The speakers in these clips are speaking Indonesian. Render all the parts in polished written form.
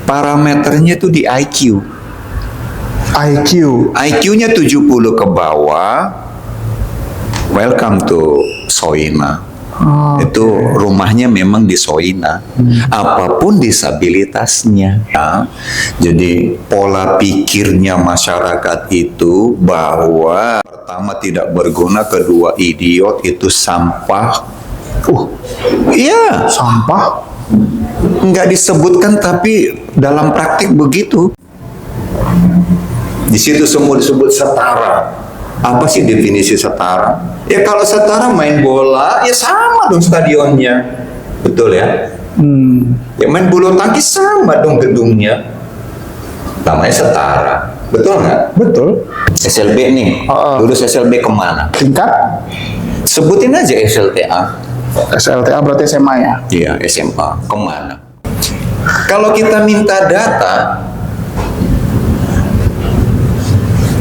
Parameternya tuh di IQ. IQ. IQ-nya 70 ke bawah, welcome to Soina. Oh, Itu rumahnya memang di Soina. Apapun disabilitasnya. Ya. Jadi pola pikirnya masyarakat itu bahwa pertama tidak berguna, kedua idiot, itu sampah. Iya. Sampah? Nggak disebutkan tapi dalam praktik begitu. Di situ semua disebut setara. Apa sih definisi setara? Ya kalau setara main bola, ya sama dong stadionnya. Betul ya? Ya main bulu tangkis sama dong gedungnya. Namanya setara. Betul nggak? Betul. SLB nih, lulus SLB kemana? Tingkat? Sebutin aja SLTA. SLTA berarti SMA ya? Iya, SMA. Kemana? Kalau kita minta data,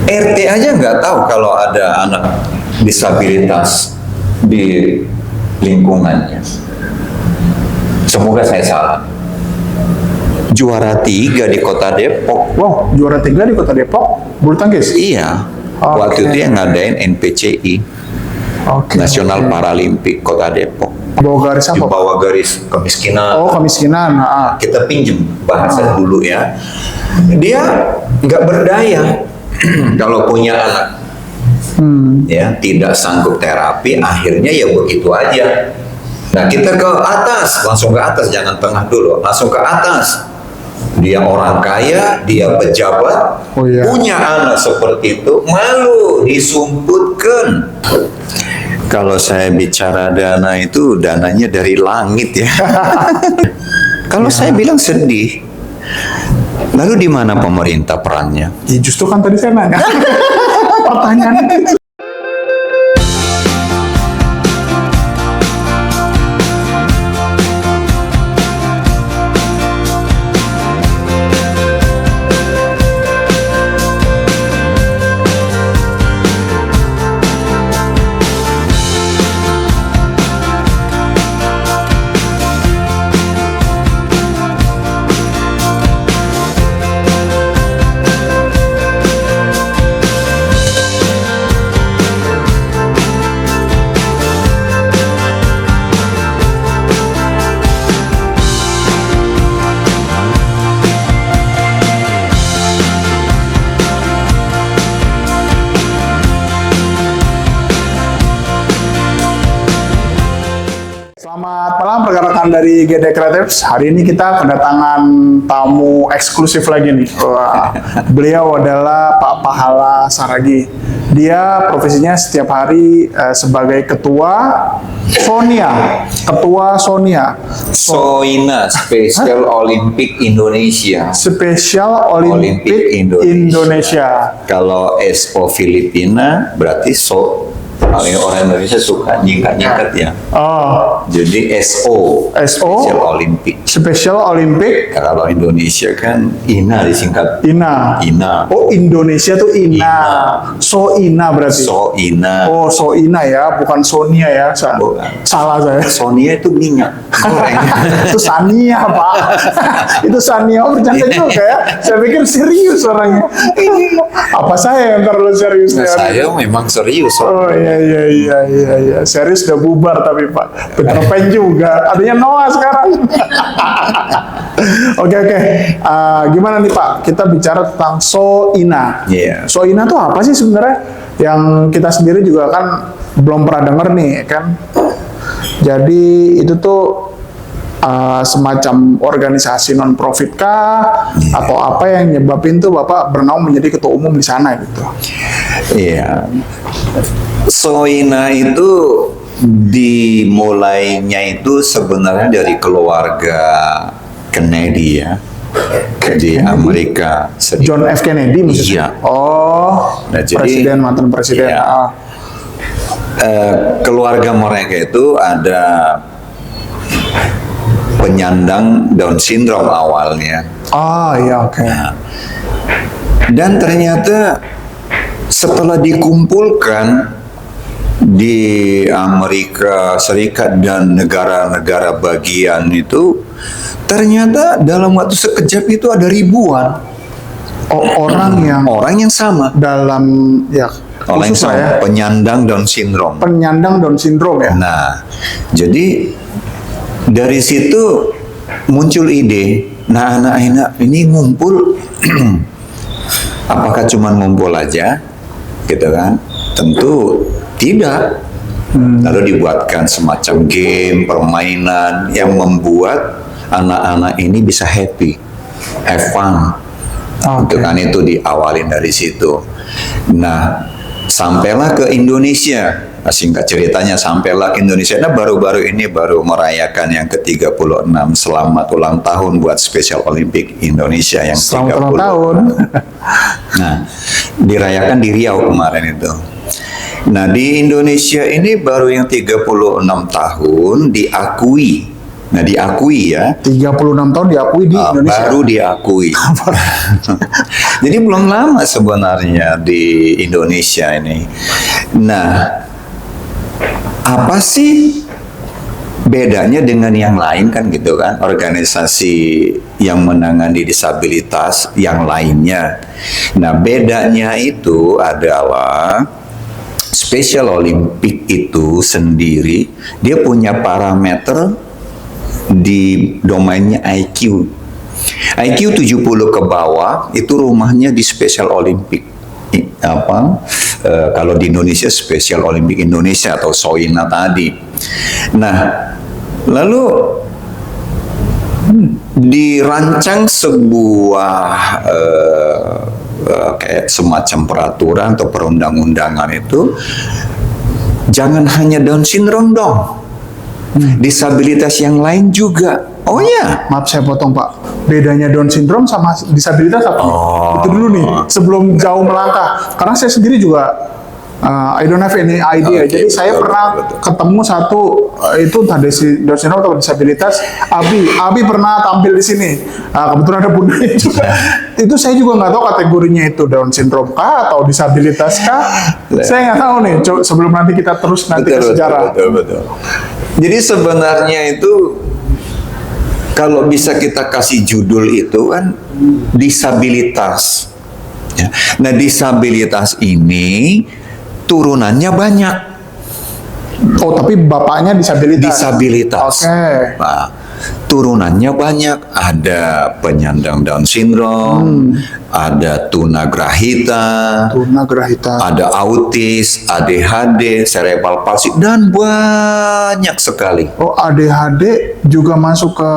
RT aja nggak tahu kalau ada anak disabilitas di lingkungannya. Semoga saya salah. Juara 3 di kota Depok. Wow, juara 3 di kota Depok? Bulu tangkis? Iya. Waktu itu yang ngadain NPCI. Nasional Paralimpik Kota Depok. Bawa garis Di apa? bawah garis kemiskinan. Oh, kemiskinan. Kita pinjem bahasa dulu ya. Dia nggak berdaya kalau punya anak. Ya, tidak sanggup terapi, akhirnya ya begitu aja. Nah, kita ke atas, langsung ke atas, jangan tengah dulu, langsung ke atas. Dia orang kaya, dia pejabat, punya anak seperti itu, malu disumputkan. Kalau saya bicara dana itu, dananya dari langit ya. Kalau saya bilang sedih, lalu di mana pemerintah perannya? Ya justru kan tadi saya nanya. Pertanyaan itu. Selamat malam rekan-rekan dari GD Creatives. Hari ini kita kedatangan tamu eksklusif lagi nih. Wah, beliau adalah Pak Pahala Saragi. Dia profesinya setiap hari sebagai ketua Sonia. Soina, Special Olympic Indonesia. Special Olympic Indonesia. Kalau SO Filipina berarti orang Indonesia suka nyingkat-nyingkat ya. Jadi SO. Special Olympic. Special Olympic. Kalau Indonesia kan INA disingkat. INA. Oh, Indonesia tuh INA. Soina berarti. Soina. Oh, Soina ya, bukan Sonia ya. Salah saya. Sonia itu minyak goreng. Itu Sania, Pak. Itu Sania. Oh, bercanda juga ya. Saya pikir serius orangnya. Apa saya yang terlalu serius? Saya memang serius. Oh iya. Serius udah bubar tapi Pak. Peter Pan juga. Adanya Noah sekarang. Oke. Gimana nih Pak? Kita bicara tentang Soina. Soina tuh apa sih sebenarnya? Yang kita sendiri juga kan belum pernah denger nih kan. Jadi itu tuh semacam organisasi non profit kah atau apa yang nyebabin tuh Bapak bernaung menjadi ketua umum di sana gitu? Iya. Soina itu dimulainya itu sebenarnya dari keluarga Kennedy ya. Di Amerika Serikat. John F. Kennedy maksudnya? Iya. Oh, nah, jadi mantan presiden. Iya. Keluarga mereka itu ada penyandang Down syndrome awalnya. Iya, oke. Nah, dan ternyata setelah dikumpulkan di Amerika Serikat dan negara-negara bagian itu, Ternyata dalam waktu sekejap itu ada ribuan orang yang sama dalam ya orang yang khusus lah sama, ya, penyandang Down syndrome. penyandang Down syndrome ya. Nah, jadi dari situ muncul ide. Nah, anak-anak ini ngumpul, apakah cuma ngumpul aja, gitu kan? Tentu tidak. Lalu dibuatkan semacam game, permainan yang membuat anak-anak ini bisa happy, have fun. Itu kan, itu diawalin dari situ. Nah, sampailah ke Indonesia. Singkat ceritanya, sampailah ke Indonesia. Nah, baru-baru ini baru merayakan yang ke-36. Selamat ulang tahun buat Special Olympic Indonesia yang Selamat 30. ulang tahun. Nah, dirayakan di Riau kemarin itu. Nah, di Indonesia ini baru yang 36 tahun diakui. Nah, diakui ya. 36 tahun diakui di Indonesia. Baru diakui. Jadi belum lama sebenarnya di Indonesia ini. Nah, apa sih bedanya dengan yang lain kan gitu kan? Organisasi yang menangani disabilitas yang lainnya. Nah, bedanya itu adalah Special Olympic itu sendiri dia punya parameter di domainnya IQ. IQ 70 ke bawah itu rumahnya di Special Olympic. Kalau di Indonesia Special Olympic Indonesia atau SOINA tadi. Nah, lalu dirancang sebuah kayak semacam peraturan atau perundang-undangan itu, jangan hanya Down syndrome dong, disabilitas yang lain juga. Oh ya, Maaf saya potong Pak. Bedanya Down syndrome sama disabilitas apa? Itu dulu nih, sebelum jauh melangkah. Karena saya sendiri juga I don't have any idea. Jadi saya pernah ketemu satu itu entah Down syndrome atau disabilitas. Abi pernah tampil di sini. Kebetulan ada bundanya juga. Itu saya juga nggak tahu kategorinya itu Down syndrome kah atau disabilitas kah. Saya nggak tahu nih. Sebelum nanti kita terus nanti ke sejarah. Betul. Jadi sebenarnya itu kalau bisa kita kasih judul itu kan disabilitas. Ya. Nah, disabilitas ini turunannya banyak. Oh, tapi bapaknya disabilitas. Disabilitas. Oke. Nah, turunannya banyak. Ada penyandang Down syndrome, ada tunagrahita, ada autis, ADHD, cerebral palsy, dan banyak sekali. Oh, ADHD juga masuk ke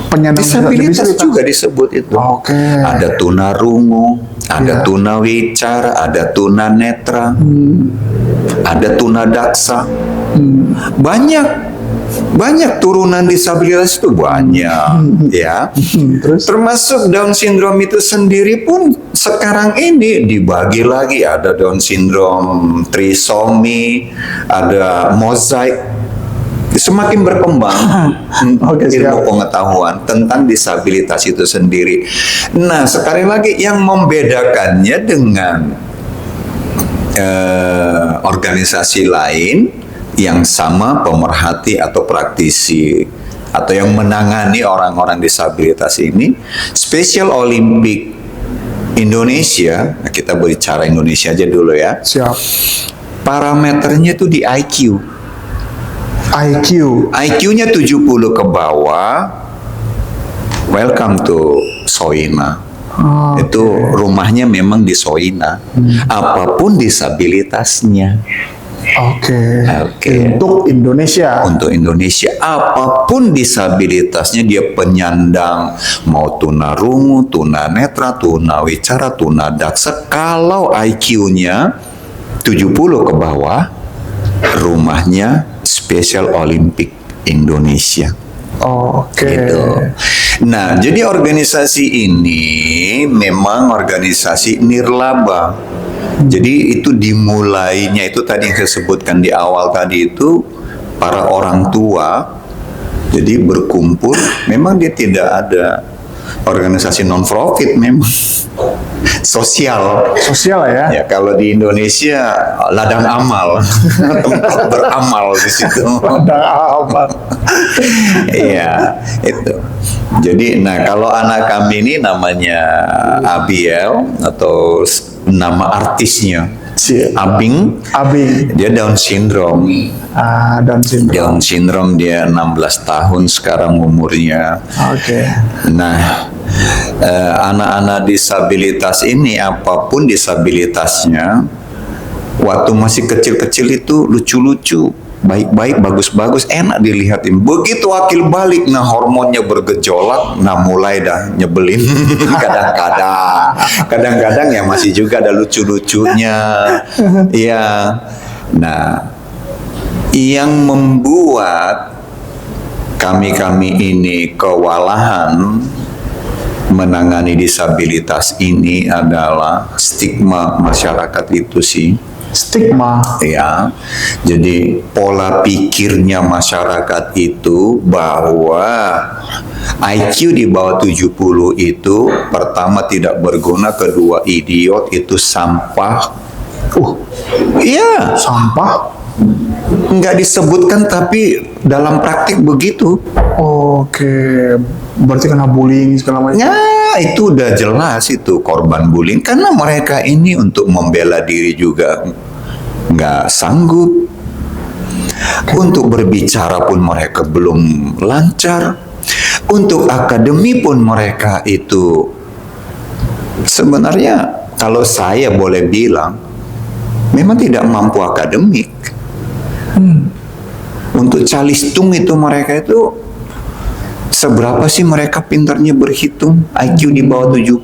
penyandang disabilitas juga disebut itu. Oke. Ada tunarungu, ada tunawicara, ada tunanetra, ada tunadaksa. Banyak turunan disabilitas itu banyak, ya. Termasuk Down syndrome itu sendiri pun sekarang ini dibagi lagi, ada Down syndrome trisomi, ada mozaik. Semakin berkembang ilmu pengetahuan tentang disabilitas itu sendiri. Nah, sekali lagi yang membedakannya dengan organisasi lain yang sama pemerhati atau praktisi atau yang menangani orang-orang disabilitas ini, Special Olympic Indonesia, nah kita berbicara Indonesia aja dulu ya. Siap. Parameternya itu di IQ. IQ-nya 70 ke bawah, welcome to SOINA. Itu rumahnya memang di SOINA. Apapun disabilitasnya. Untuk Indonesia. Untuk Indonesia, apapun disabilitasnya, dia penyandang, mau tunarungu, tunanetra, tunawicara, tunadaksa, kalau IQ-nya 70 ke bawah, rumahnya Special Olympic Indonesia. Gitu. Nah, jadi organisasi ini memang organisasi nirlaba. Jadi itu dimulainya itu tadi yang saya sebutkan di awal tadi itu para orang tua. Jadi berkumpul, memang dia tidak ada organisasi non-profit memang. Sosial. Sosial ya. Ya, kalau di Indonesia ladang amal, tempat beramal di situ. Ladang amal. Iya, itu. Jadi, nah kalau anak kami ini namanya Abiel atau nama artisnya Abing. Dia Down syndrome. Down syndrome. Down syndrome, dia 16 tahun sekarang umurnya. Oke. Nah, anak-anak disabilitas ini apapun disabilitasnya, waktu masih kecil-kecil itu lucu-lucu, baik-baik, bagus-bagus, enak dilihatin. Begitu akil balik, nah hormonnya bergejolak, nah mulai dah nyebelin. Kadang-kadang ya masih juga ada lucu-lucunya. Iya. Nah, yang membuat kami ini kewalahan menangani disabilitas ini adalah stigma masyarakat itu sih. Stigma. Ya, jadi pola pikirnya masyarakat itu bahwa IQ di bawah 70 itu pertama tidak berguna, kedua idiot, itu sampah. Iya, sampah. Nggak disebutkan tapi dalam praktik begitu. Oke, berarti kena bullying segala macam. Ya, itu udah jelas itu korban bullying karena mereka ini untuk membela diri juga nggak sanggup. Untuk berbicara pun mereka belum lancar. Untuk akademi pun mereka itu sebenarnya kalau saya boleh bilang memang tidak mampu akademik. Untuk calistung itu mereka itu seberapa sih mereka pintarnya berhitung IQ di bawah 70?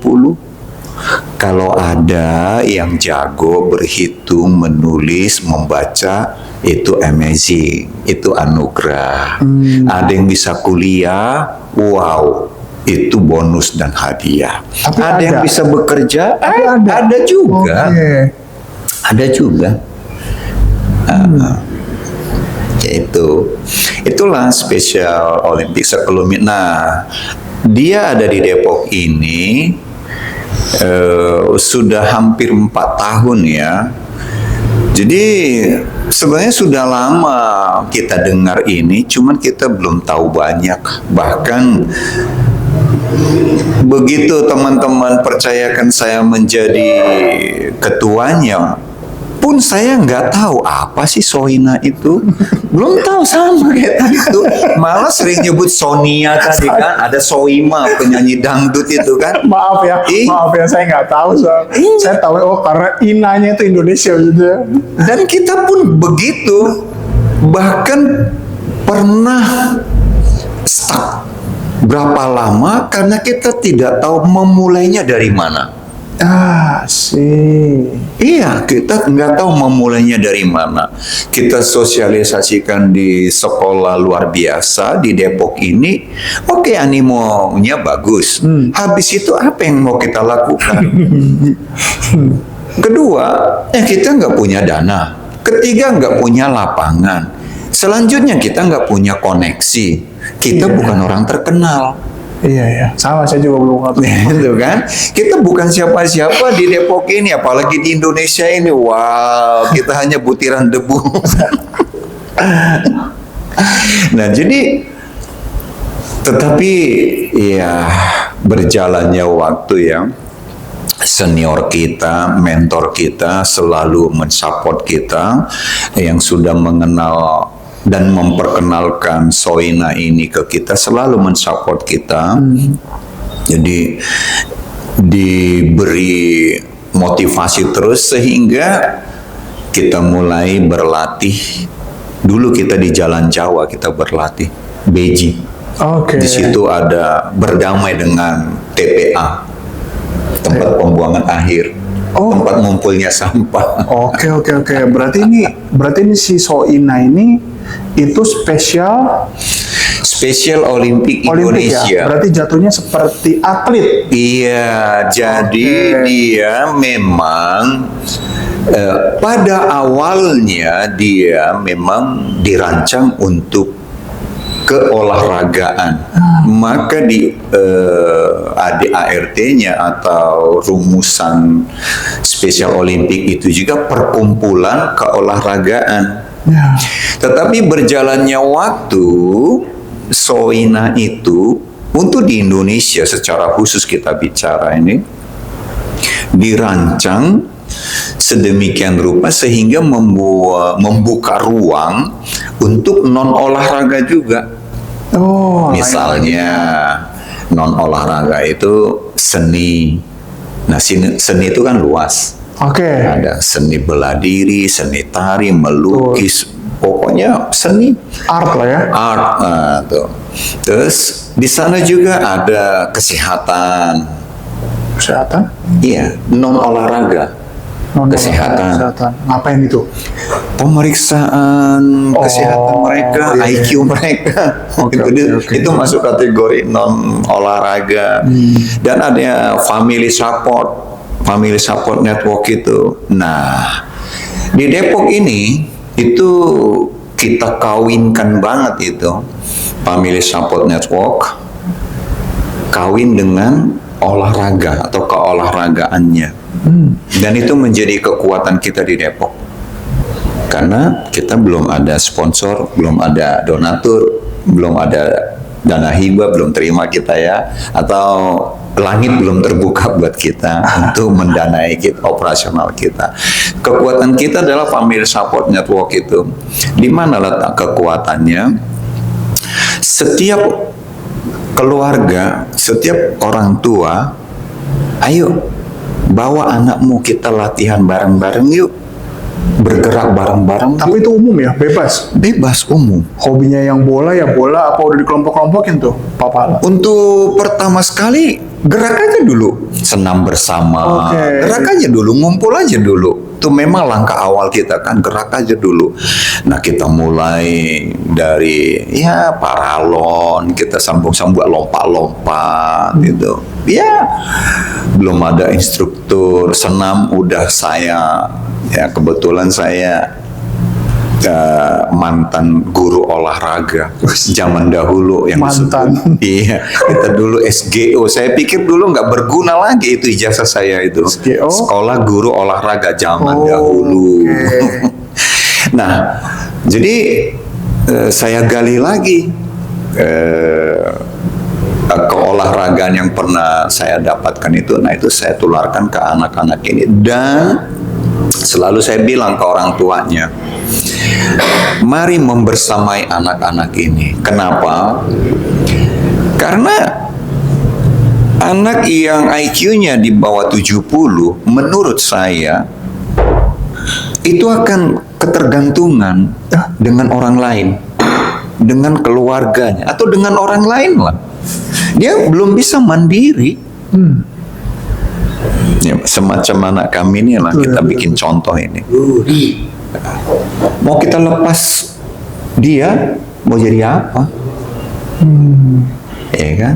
Kalau ada yang jago berhitung, menulis, membaca, itu amazing, itu anugerah. Ada yang bisa kuliah, wow, itu bonus dan hadiah. Tapi ada yang bisa bekerja, ada juga. Ada juga. Itulah Special Olympics sebelumnya. Nah, dia ada di Depok ini sudah hampir 4 tahun ya. Jadi sebenarnya sudah lama kita dengar ini, cuman kita belum tahu banyak. Bahkan begitu teman-teman percayakan saya menjadi ketuanya, pun saya nggak tahu apa sih Soina itu, belum tahu sama kayak tadi itu. Malah sering nyebut Sonia tadi kan, ada Soima penyanyi dangdut itu kan. Maaf ya, saya nggak tahu soal. Saya tahu karena inanya itu Indonesia gitu. Dan kita pun begitu, bahkan pernah stuck berapa lama karena kita tidak tahu memulainya dari mana. Iya, kita nggak tahu memulainya dari mana. Kita sosialisasikan di sekolah luar biasa di Depok ini. Oke, animonya bagus. Habis itu apa yang mau kita lakukan? Kedua, kita nggak punya dana. Ketiga, nggak punya lapangan. Selanjutnya kita nggak punya koneksi. Kita bukan orang terkenal. Iya, sama saya juga belum ngerti. Itu kan, kita bukan siapa-siapa di Depok ini, apalagi di Indonesia ini. Wow, kita hanya butiran debu. Nah, jadi, tetapi ya berjalannya waktu ya, senior kita, mentor kita selalu mensupport kita, yang sudah mengenal dan memperkenalkan Soina ini ke kita, selalu mensupport kita. Jadi diberi motivasi terus sehingga kita mulai berlatih. Dulu kita di Jalan Jawa kita berlatih Beji. Di situ ada berdamai dengan TPA, tempat pembuangan akhir. Tempat ngumpulnya sampah. Oke. Berarti ini si Soina ini itu Special Olimpik Indonesia. Ya? Berarti jatuhnya seperti atlet. Iya, jadi dia memang pada awalnya dia memang dirancang untuk keolahragaan. Maka ADART-nya atau rumusan Special Olympic itu juga perkumpulan keolahragaan. Ya. Tetapi berjalannya waktu, Soina itu untuk di Indonesia secara khusus kita bicara ini dirancang sedemikian rupa sehingga membuka ruang untuk non olahraga juga. Oh, Misalnya non olahraga itu seni. Nah, seni itu kan luas. Oke. Ada seni bela diri, seni tari, melukis, pokoknya seni. Art lah ya. Art, tuh. Terus di sana juga ada kesehatan. Kesehatan. Iya, non olahraga. Kesehatan. Ngapain itu? Pemeriksaan kesehatan mereka, iya. IQ mereka. Oke. Itu masuk kategori non olahraga. Dan ada family support network itu. Nah, di Depok ini itu kita kawinkan banget itu family support network kawin dengan olahraga atau keolahragaannya. Dan itu menjadi kekuatan kita di Depok. Karena kita belum ada sponsor, belum ada donatur, belum ada dana hibah, belum terima kita ya, atau langit belum terbuka buat kita untuk mendanai kita, operasional kita. Kekuatan kita adalah family support network itu. Di mana letak kekuatannya? Setiap keluarga, setiap orang tua, ayo bawa anakmu kita latihan bareng-bareng yuk. Bergerak bareng-bareng. Tapi itu umum ya, bebas. Bebas, umum. Hobinya yang bola ya bola, apa udah dikelompok-kelompokin tuh, Papa? Untuk pertama sekali gerak aja dulu, senam bersama. Oke. Gerak aja dulu, ngumpul aja dulu. Itu memang langkah awal kita kan, gerak aja dulu. Nah, kita mulai dari ya paralon, kita sambung-sambung lompat-lompat gitu. Ya, belum ada instruktur senam, udah saya ya kebetulan saya mantan guru olahraga zaman dahulu yang mantan. Iya, kita dulu SGO. Saya pikir dulu nggak berguna lagi itu ijazah saya itu. SGO? Sekolah Guru Olahraga zaman dahulu. Okay. Nah, jadi saya gali lagi keolahragaan yang pernah saya dapatkan itu. Nah, itu saya tularkan ke anak-anak ini dan selalu saya bilang ke orang tuanya, mari membersamai anak-anak ini. Kenapa? Karena anak yang IQ-nya di bawah 70, menurut saya, itu akan ketergantungan dengan orang lain, dengan keluarganya, atau dengan orang lain lah. Dia belum bisa mandiri. Ya, semacam anak kami ini lah, kita bikin contoh ini. Mau kita lepas dia, mau jadi apa? Ya kan?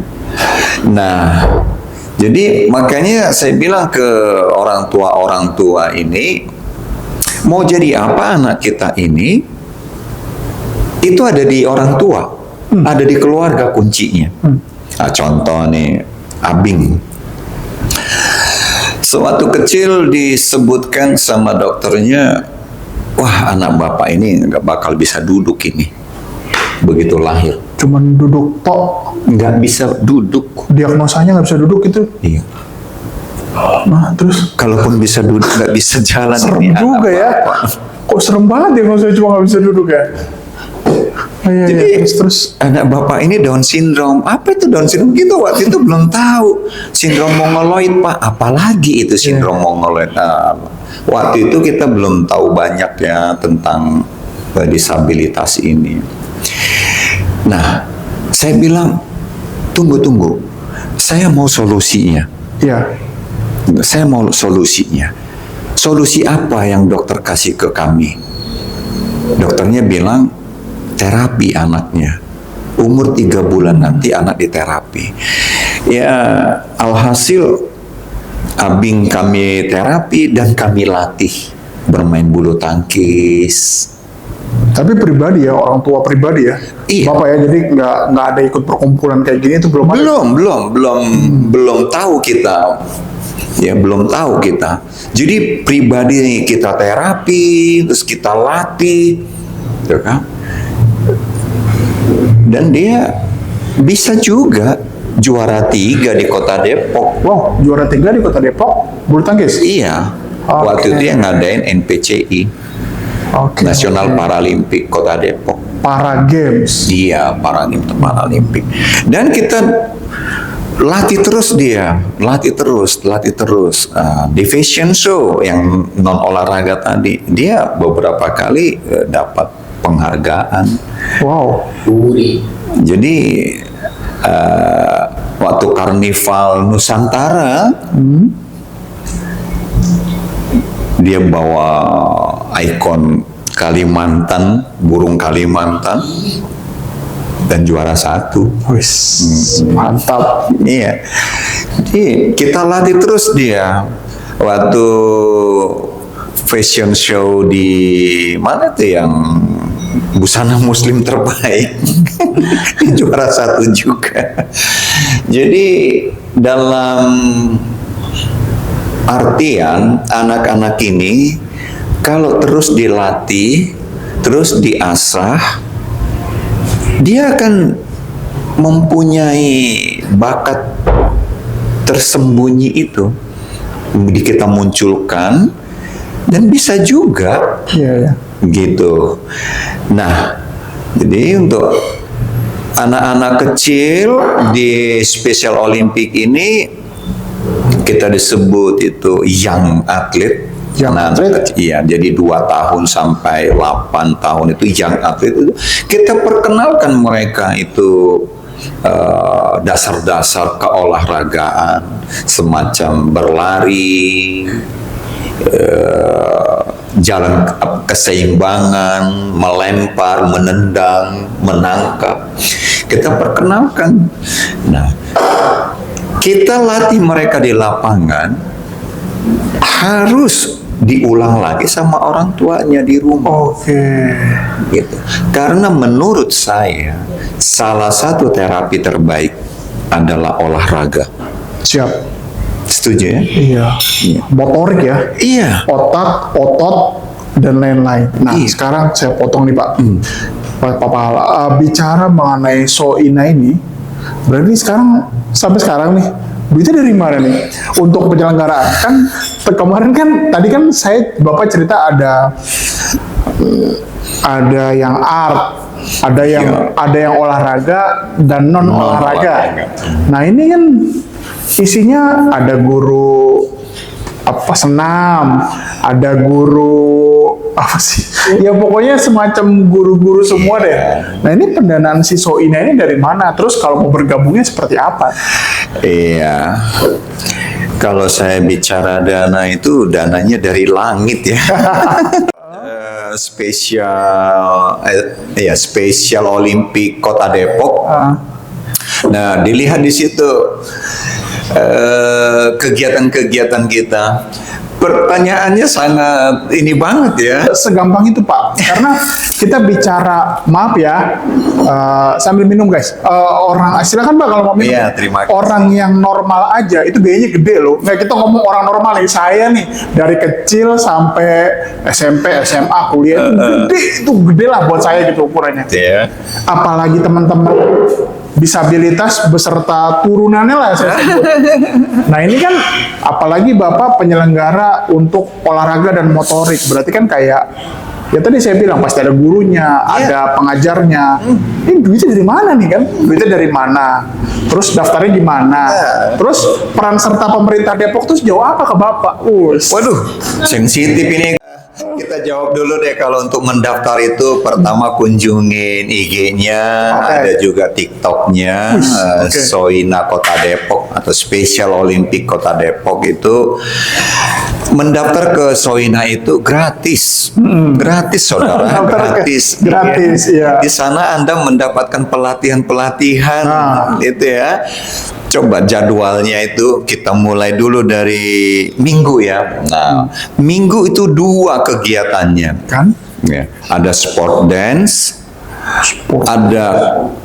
Nah, jadi makanya saya bilang ke orang tua ini, mau jadi apa anak kita ini, itu ada di orang tua, ada di keluarga kuncinya. Nah, contoh nih, Abing. Sewaktu kecil disebutkan sama dokternya, wah anak bapak ini nggak bakal bisa duduk ini. Begitu lahir. Cuman duduk tok. Nggak bisa duduk. Diagnosanya nggak bisa duduk itu. Iya. Nah, terus? Kalaupun bisa duduk, nggak bisa jalan. Serem ini juga ya. Kok serem banget ya kalau saya cuma nggak bisa duduk ya? Jadi terus anak bapak ini Down syndrome. Apa itu Down syndrome? Gitu waktu itu belum tahu. Sindrom mongoloid, Pak. Apalagi itu sindrom mongoloid. Nah, waktu itu kita belum tahu banyak ya tentang disabilitas ini. Nah, saya bilang, tunggu. Saya mau solusinya. Iya. Saya mau solusinya. Solusi apa yang dokter kasih ke kami? Dokternya bilang, terapi anaknya. Umur 3 bulan nanti anak diterapi. Ya, alhasil Abing kami terapi dan kami latih bermain bulu tangkis. Tapi pribadi ya, orang tua pribadi ya. Iya. Bapak ya, jadi nggak ada ikut perkumpulan kayak gini itu belum ada. Belum tahu kita. Ya, belum tahu kita. Jadi pribadi kita terapi, terus kita latih, gitu kan? Dan dia bisa juga juara 3 di Kota Depok. Wow, juara 3 di Kota Depok bulu tangkis. Iya. Oke. Waktu itu yang ngadain NPCI, Nasional Paralimpik Kota Depok. Para Games. Iya, Paralimpik. Dan kita latih terus dia, latih terus. Di fashion show yang non olahraga tadi, dia beberapa kali dapat penghargaan. Wow. Jadi waktu Karnival Nusantara, dia bawa ikon Kalimantan, burung Kalimantan, dan juara 1. Mantap. Iya. Jadi kita latih terus dia. Waktu fashion show di mana tuh yang busana muslim terbaik, juara 1 juga. Jadi dalam artian anak-anak ini kalau terus dilatih, terus diasah, dia akan mempunyai bakat tersembunyi itu, kita munculkan, dan bisa juga gitu. Nah, jadi untuk anak-anak kecil di Special Olympic ini kita disebut itu young athlete. Iya, jadi 2 tahun sampai 8 tahun itu young athlete itu kita perkenalkan mereka itu dasar-dasar keolahragaan semacam berlari, jalan keseimbangan, melempar, menendang, menangkap. Kita perkenalkan. Nah, kita latih mereka di lapangan harus diulang lagi sama orang tuanya di rumah. Gitu. Karena menurut saya salah satu terapi terbaik adalah olahraga. Siap. Setuju ya? Iya. Motorik ya. Iya. Otak, otot, dan lain-lain. Nah, sekarang saya potong nih Pak. Pak Pahala, bicara mengenai Soina ini, berarti sekarang sampai sekarang nih, duitnya dari mana nih untuk penyelenggaraan? Kan kemarin kan tadi kan Bapak cerita ada yang art, ada yang olahraga dan non olahraga. Nah, ini kan isinya ada guru senam, ada guru ya pokoknya semacam guru-guru semua deh. Nah, ini pendanaan si Soina ini dari mana? Terus kalau mau bergabungnya seperti apa? Iya. Kalau saya bicara dana itu dananya dari langit ya. Special Olympic Kota Depok. Nah, dilihat di situ kegiatan-kegiatan kita. Pertanyaannya sangat ini banget ya. Segampang itu Pak, karena kita bicara, maaf ya, sambil minum guys. Silakan Pak kalau mau minum. Iya, terima kasih. Orang yang normal aja itu biayanya gede loh. Nah, kita ngomong orang normal nih, saya nih dari kecil sampai SMP, SMA, kuliah itu gede lah buat saya gitu ukurannya. Yeah. Apalagi teman-teman disabilitas beserta turunannya lah saya sebut. Nah, ini kan apalagi Bapak penyelenggara untuk olahraga dan motorik, berarti kan kayak ya tadi saya bilang pasti ada gurunya, ada pengajarnya. Ini duitnya dari mana nih kan? Duitnya dari mana? Terus daftarnya gimana? Terus peran serta pemerintah Depok tuh sejauh apa ke Bapak? Waduh, sensitif ini. Kita jawab dulu deh, kalau untuk mendaftar itu pertama kunjungin IG-nya, ada juga TikTok-nya, Soina Kota Depok atau Special Olympic Kota Depok itu. Mendaftar ke Soina itu gratis, gratis saudara, gratis. Ya. Di sana Anda mendapatkan pelatihan-pelatihan, itu ya. Coba jadwalnya itu kita mulai dulu dari Minggu ya. Nah, Minggu itu 2 kegiatannya. Kan? Ya, ada sport dance, Ada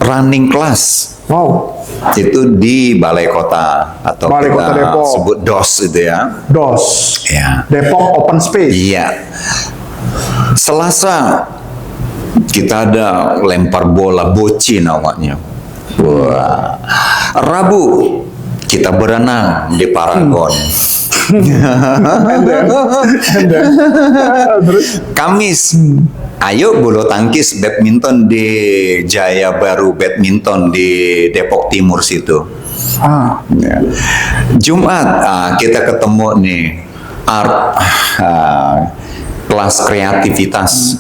running class. Wow. Itu di Balai Kota atau Balai kita Kota Depok. sebut DOS itu ya. DOS. Ya. Depok Open Space. Iya. Selasa kita ada lempar bola boci namanya. Wah. Rabu kita berenang di Paragon. Kamis, ayo bulu tangkis badminton di Jaya Baru Badminton di Depok Timur situ. Ya. Jumat kita ketemu nih art kelas kreativitas.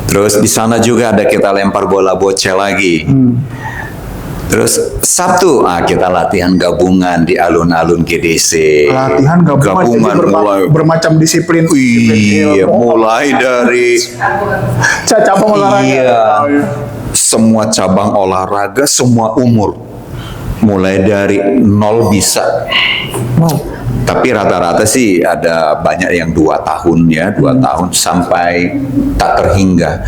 Terus di sana juga ada kita lempar bola bocce lagi. Terus Sabtu kita latihan gabungan di alun-alun GDC. Latihan gabungan mulai bermacam disiplin. Iya, mulai dari cabang olahraga. Iya, semua cabang olahraga, semua umur. Mulai dari 0 bisa. Wow. Tapi rata-rata sih ada banyak yang 2 tahun ya, 2 tahun sampai tak terhingga.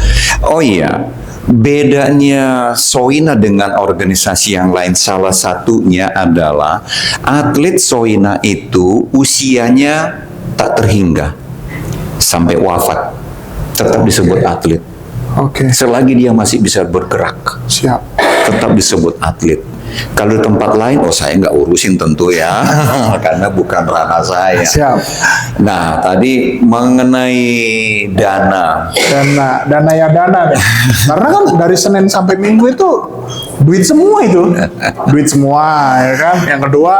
Oh iya, bedanya Soina dengan organisasi yang lain salah satunya adalah atlet Soina itu usianya tak terhingga sampai wafat tetap disebut atlet. Oke. Selagi dia masih bisa bergerak, Siap. tetap disebut atlet. Kalau di tempat lain, saya nggak urusin tentu ya, karena bukan ranah saya. Siap. Nah, tadi mengenai dana. Dana ya dana deh. Karena kan dari Senin sampai Minggu itu duit semua itu. Duit semua, ya kan. Yang kedua,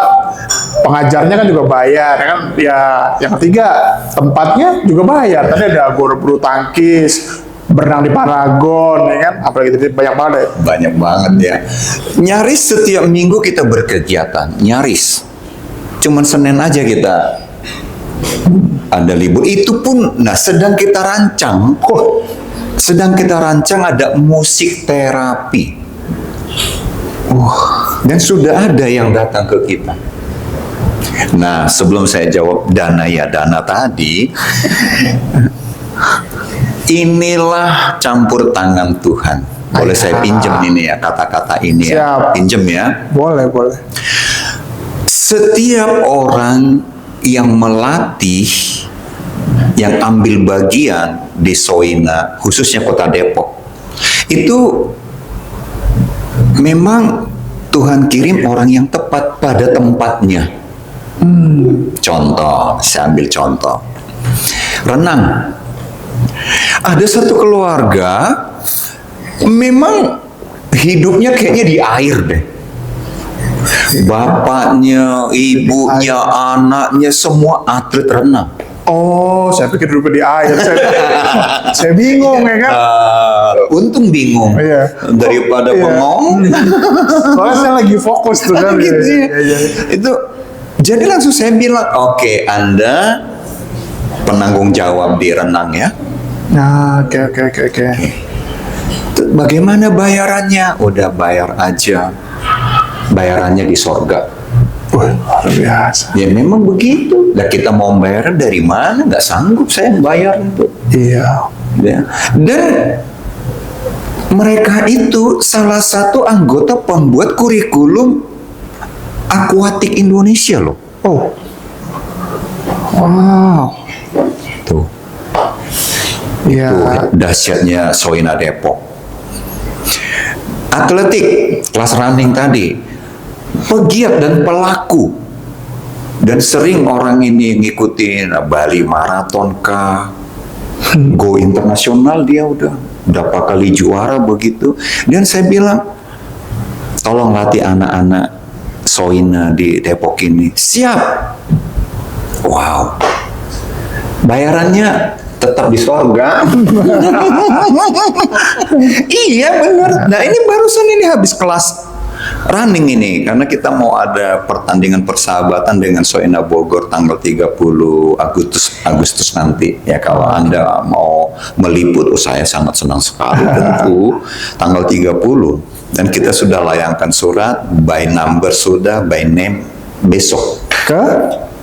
pengajarnya kan juga bayar, ya kan. Ya, yang ketiga, tempatnya juga bayar. Tadi ada bulu tangkis, berenang di Paragon, ya kan, apalagi tadi banyak banget. Banyak banget ya. Nyaris setiap minggu kita berkegiatan, nyaris. Cuman Senin aja kita ada libur. Itu pun, sedang kita rancang. Sedang kita rancang ada musik terapi. Dan sudah ada yang datang ke kita. Nah, sebelum saya jawab dana ya dana tadi, inilah campur tangan Tuhan. Boleh saya pinjem ini ya, kata-kata ini ya. Siap. Pinjem ya. Boleh. Setiap orang yang melatih, yang ambil bagian di Soina, khususnya Kota Depok, itu memang Tuhan kirim orang yang tepat pada tempatnya. Contoh, saya ambil contoh. Renang. Ada satu keluarga memang hidupnya kayaknya di air deh. Bapaknya, ibunya, anaknya semua atlet renang. Oh, saya pikir dulu di air. Saya bingung ya kan. Untung bingung. Iya. Daripada Iya. bengong. Soalnya saya lagi fokus tuh kan. Gitu ya. Iya. Itu jadi langsung saya bilang, oke, Anda penanggung jawab di renang ya. Nah, oke. Bagaimana bayarannya? Udah bayar aja. Bayarannya di sorga. Wah, luar biasa. Ya memang begitu. Nah, kita mau bayar dari mana? Nggak sanggup saya bayar itu. Iya. Ya. Dan mereka itu salah satu anggota pembuat kurikulum akuatik Indonesia loh. Oh. Wow. Tuh. Iya. Tuh, dahsyatnya Soina Depok. Atletik, kelas running tadi, pegiat dan pelaku. Dan sering orang ini ngikutin Bali Marathon kah, go internasional dia udah berapa kali juara begitu. Dan saya bilang, tolong latih anak-anak Soina di Depok ini. Siap. Wow. Bayarannya tetap di sorga. Iya benar. Nah ini barusan ini habis kelas running ini, karena kita mau ada pertandingan persahabatan dengan Soina Bogor tanggal 30 Agustus nanti. Ya kalau Anda mau meliput, saya sangat senang sekali tentu tanggal 30. Dan kita sudah layangkan surat, by number sudah, by name besok Ke?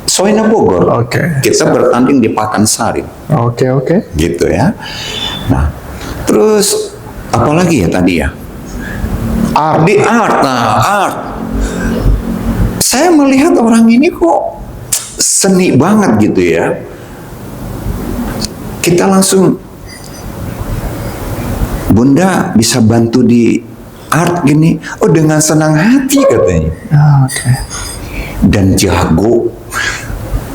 Soina Bogor. Oke. Kita bertanding di Pakansari. Oke. Gitu ya. Nah, terus apalagi ya tadi ya? Art. Di art, nah art. Saya melihat orang ini kok seni banget gitu ya. Kita langsung, Bunda bisa bantu di art gini. Oh, dengan senang hati katanya. Oke. Dan jago.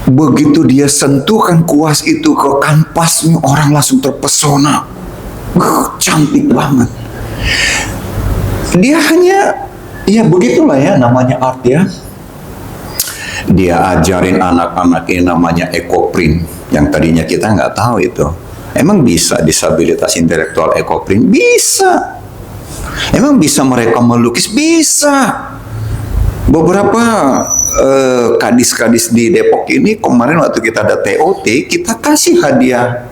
Begitu dia sentuhkan kuas itu ke kanvasnya, orang langsung terpesona. Cantik banget. Dia hanya, ya begitulah ya namanya art ya. Dia ajarin anak-anak ini namanya ekoprint, yang tadinya kita nggak tahu itu. Emang bisa disabilitas intelektual ekoprint? Bisa. Emang bisa mereka melukis? Bisa. Beberapa kadis-kadis di Depok ini kemarin waktu kita ada TOT, kita kasih hadiah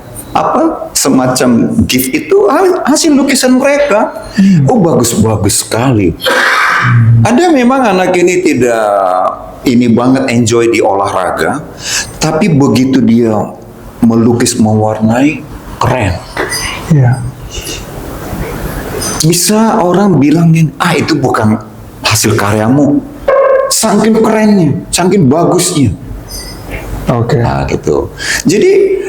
semacam gift itu hasil lukisan mereka. Oh, bagus-bagus sekali. Ada memang anak ini tidak ini banget enjoy di olahraga, tapi begitu dia melukis mewarnai, keren. Iya. Bisa orang bilangin, itu bukan hasil karyamu. Saking kerennya, saking bagusnya. Oke. Nah, gitu. Jadi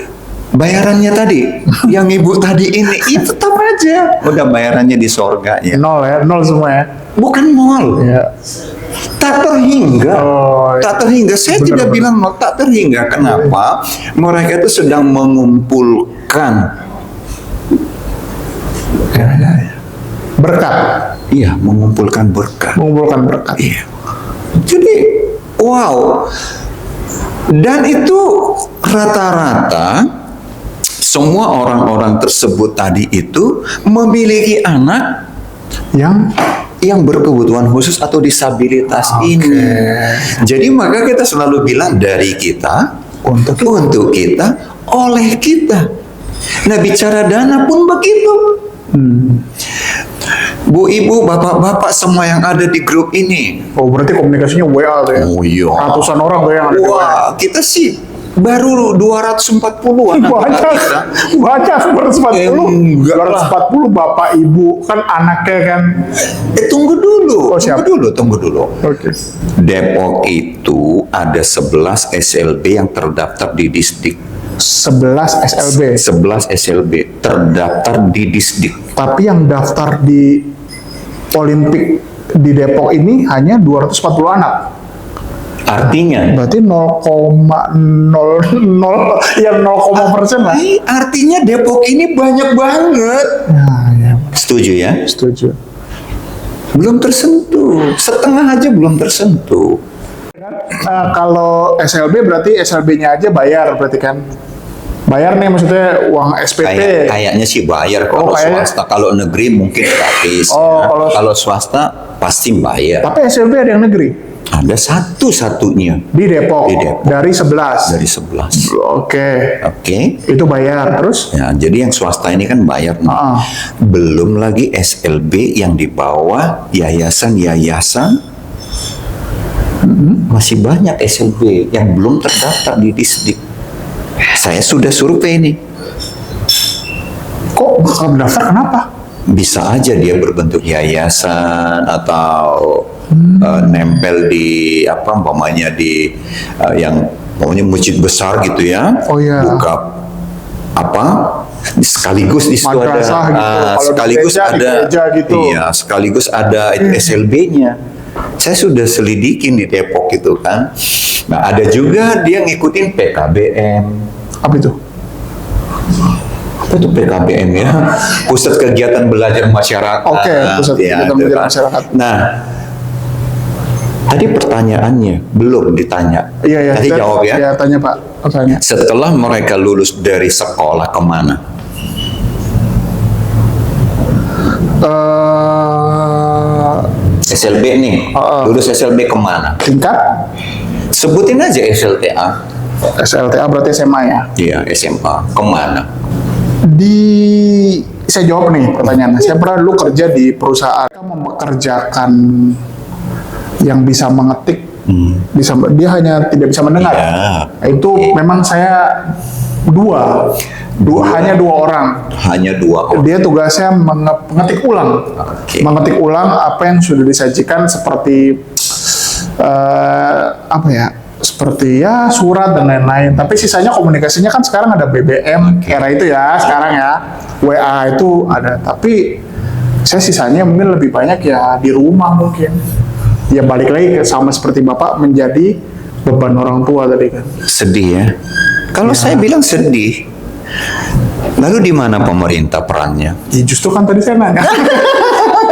bayarannya tadi, yang ibu tadi ini, itu tetap aja. Udah bayarannya di sorga ya. Nol ya, nol semua ya. Bukan nol. Iya. Tak terhingga. Oh, iya. Tak terhingga. Saya Benar, tidak benar. bilang nol, tak terhingga. Kenapa? Mereka itu sedang mengumpulkan Berkat. Iya, mengumpulkan berkat. Mengumpulkan berkat. Iya. Jadi, wow. Dan itu rata-rata semua orang-orang tersebut tadi itu memiliki anak yang berkebutuhan khusus atau disabilitas ini. Jadi maka kita selalu bilang dari kita, untuk kita, oleh kita. Nah, bicara dana pun begitu. Bu, ibu, bapak-bapak semua yang ada di grup ini. Oh, berarti komunikasinya WA tuh ya? Oh iya. Ratusan orang tuh yang ada di WA. Wah, kita sih baru 240-an. Banyak 240. Enggak lah. 240 bapak ibu kan anaknya kan. Tunggu dulu. Oh, siap. Tunggu dulu. Oke. Depok itu ada 11 SLB yang terdaftar di Disdik. 11 SLB. 11 SLB terdaftar di Disdik. Tapi yang daftar di Olimpik di Depok ini hanya 240 anak. Artinya, Berarti 0,00 ya 0,% lah. artinya Depok ini banyak banget. Nah, ya, Setuju ya? setuju. Belum tersentuh. Setengah aja belum tersentuh. Kalau SLB berarti SLB-nya aja bayar berarti kan? Bayar nih maksudnya uang SPP. Kayaknya sih bayar kalau kayaknya. swasta. Kalau negeri mungkin gratis. Oh, ya. kalau swasta pasti bayar. Tapi SLB ada yang negeri Ada satu-satunya di Depok. Di Depok. Dari 11. dari 11. Oke. Oke. Itu bayar terus? Ya, jadi yang swasta ini kan bayar nih. Belum lagi SLB yang di bawah yayasan-yayasan. Masih banyak SLB yang belum terdaftar di Disdik. Saya sudah survei nih. Kok bakal mendaftar kenapa? Bisa aja dia berbentuk yayasan atau nempel di umpamanya di yang masjid besar gitu ya. Oh iya. Buka sekaligus di situ ada Madrasah gitu. Kalau di sekaligus gereja, di ada gereja gitu. iya, sekaligus ada SLB-nya. Saya sudah selidikin di Depok gitu kan. Nah, ada juga dia ngikutin PKBM. Apa itu? Apa itu PKBM ya? Pusat Kegiatan Belajar Masyarakat. Oke, Pusat Kegiatan itu Belajar kan. Masyarakat. Nah, tadi pertanyaannya belum ditanya. Iya, Tadi jawab ya. Ya, tanya Pak. Tanya. Setelah mereka lulus dari sekolah kemana? SLB nih, lulus SLB kemana? Tingkat Sebutin aja SLTA. SLTA berarti SMA ya. Iya, SMA. Kemana? Saya jawab nih pertanyaannya. Saya pernah dulu kerja di perusahaan mempekerjakan yang bisa mengetik, dia hanya tidak bisa mendengar. Iya. Itu memang saya Hanya dua orang. Hanya 2 orang. Dia tugasnya mengetik ulang, mengetik ulang apa yang sudah disajikan seperti apa ya, seperti ya surat dan lain-lain. Tapi sisanya komunikasinya kan sekarang ada BBM era itu ya, sekarang ya WA itu ada. Tapi saya sisanya mungkin lebih banyak ya di rumah mungkin. Ya balik lagi sama seperti Bapak menjadi beban orang tua tadi kan. Sedih ya. Kalau saya bilang sedih, lalu di mana pemerintah perannya? Ya justru kan tadi saya nanya.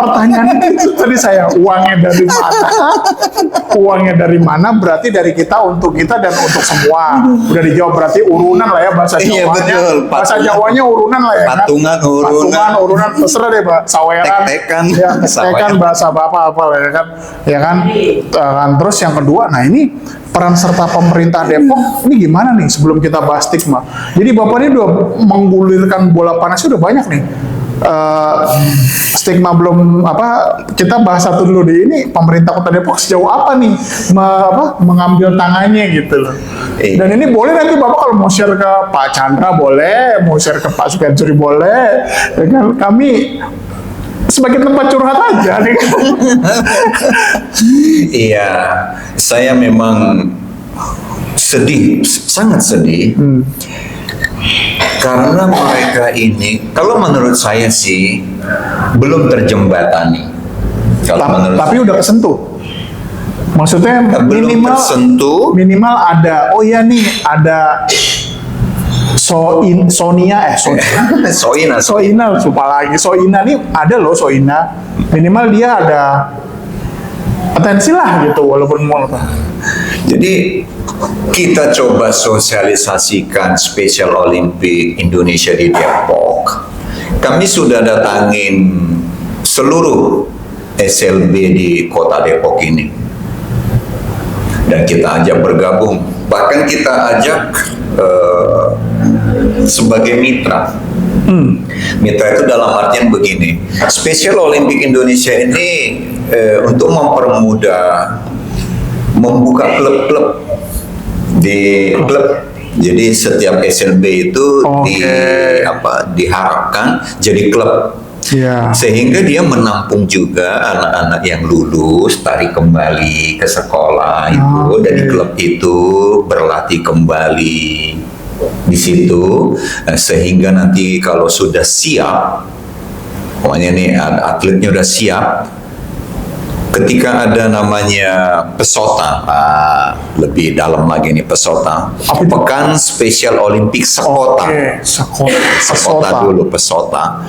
Pertanyaan itu tadi saya, uangnya dari mana? Uangnya dari mana berarti dari kita untuk kita dan untuk semua. Udah dijawab, berarti urunan lah ya bahasa Jawanya. Iya betul. Bahasa Jawanya urunan lah ya kan? Patungan, Urunan, terserah deh Pak. Saweran. Tek-tekan. Ya, tek-tekan bahasa Bapak apa lah ya kan? Ya kan? Terus yang kedua, nah ini peran serta pemerintah Depok ini gimana nih sebelum kita bahas stigma. Jadi Bapak ini udah menggulirkan bola panasnya udah banyak nih. Stigma belum apa, kita bahas satu dulu di ini, pemerintah Kota Depok sejauh apa nih mengambil tangannya gitu loh. Dan ini boleh nanti Bapak kalau mau share ke Pak Chandra boleh, mau share ke Pak Sukensuri boleh, dengan kami sebagai tempat curhat aja nih. Iya, saya memang sedih, sangat sedih. Karena mereka ini, kalau menurut saya sih, belum terjembatani. Tapi udah kesentuh. Maksudnya belum tersentuh. Minimal ada, oh ya nih, ada Sonia, lupa lagi. Soina nih ada loh, Soina. Minimal dia ada atensi lah gitu, walaupun mau apa. Jadi kita coba sosialisasikan Special Olympic Indonesia di Depok. Kami sudah datangin seluruh SLB di Kota Depok ini. Dan kita ajak bergabung. Bahkan kita ajak sebagai mitra. Mitra itu dalam artian begini. Special Olympic Indonesia ini untuk mempermudah membuka klub-klub di klub. Jadi setiap SLB itu diharapkan jadi klub. Sehingga dia menampung juga anak-anak yang lulus tarik kembali ke sekolah itu, dari klub itu berlatih kembali di situ, sehingga nanti kalau sudah siap, pokoknya nih atletnya udah siap, ketika ada namanya pesota, lebih dalam lagi nih pesota, pekan Special Olympic sekota. Sekota dulu pesota.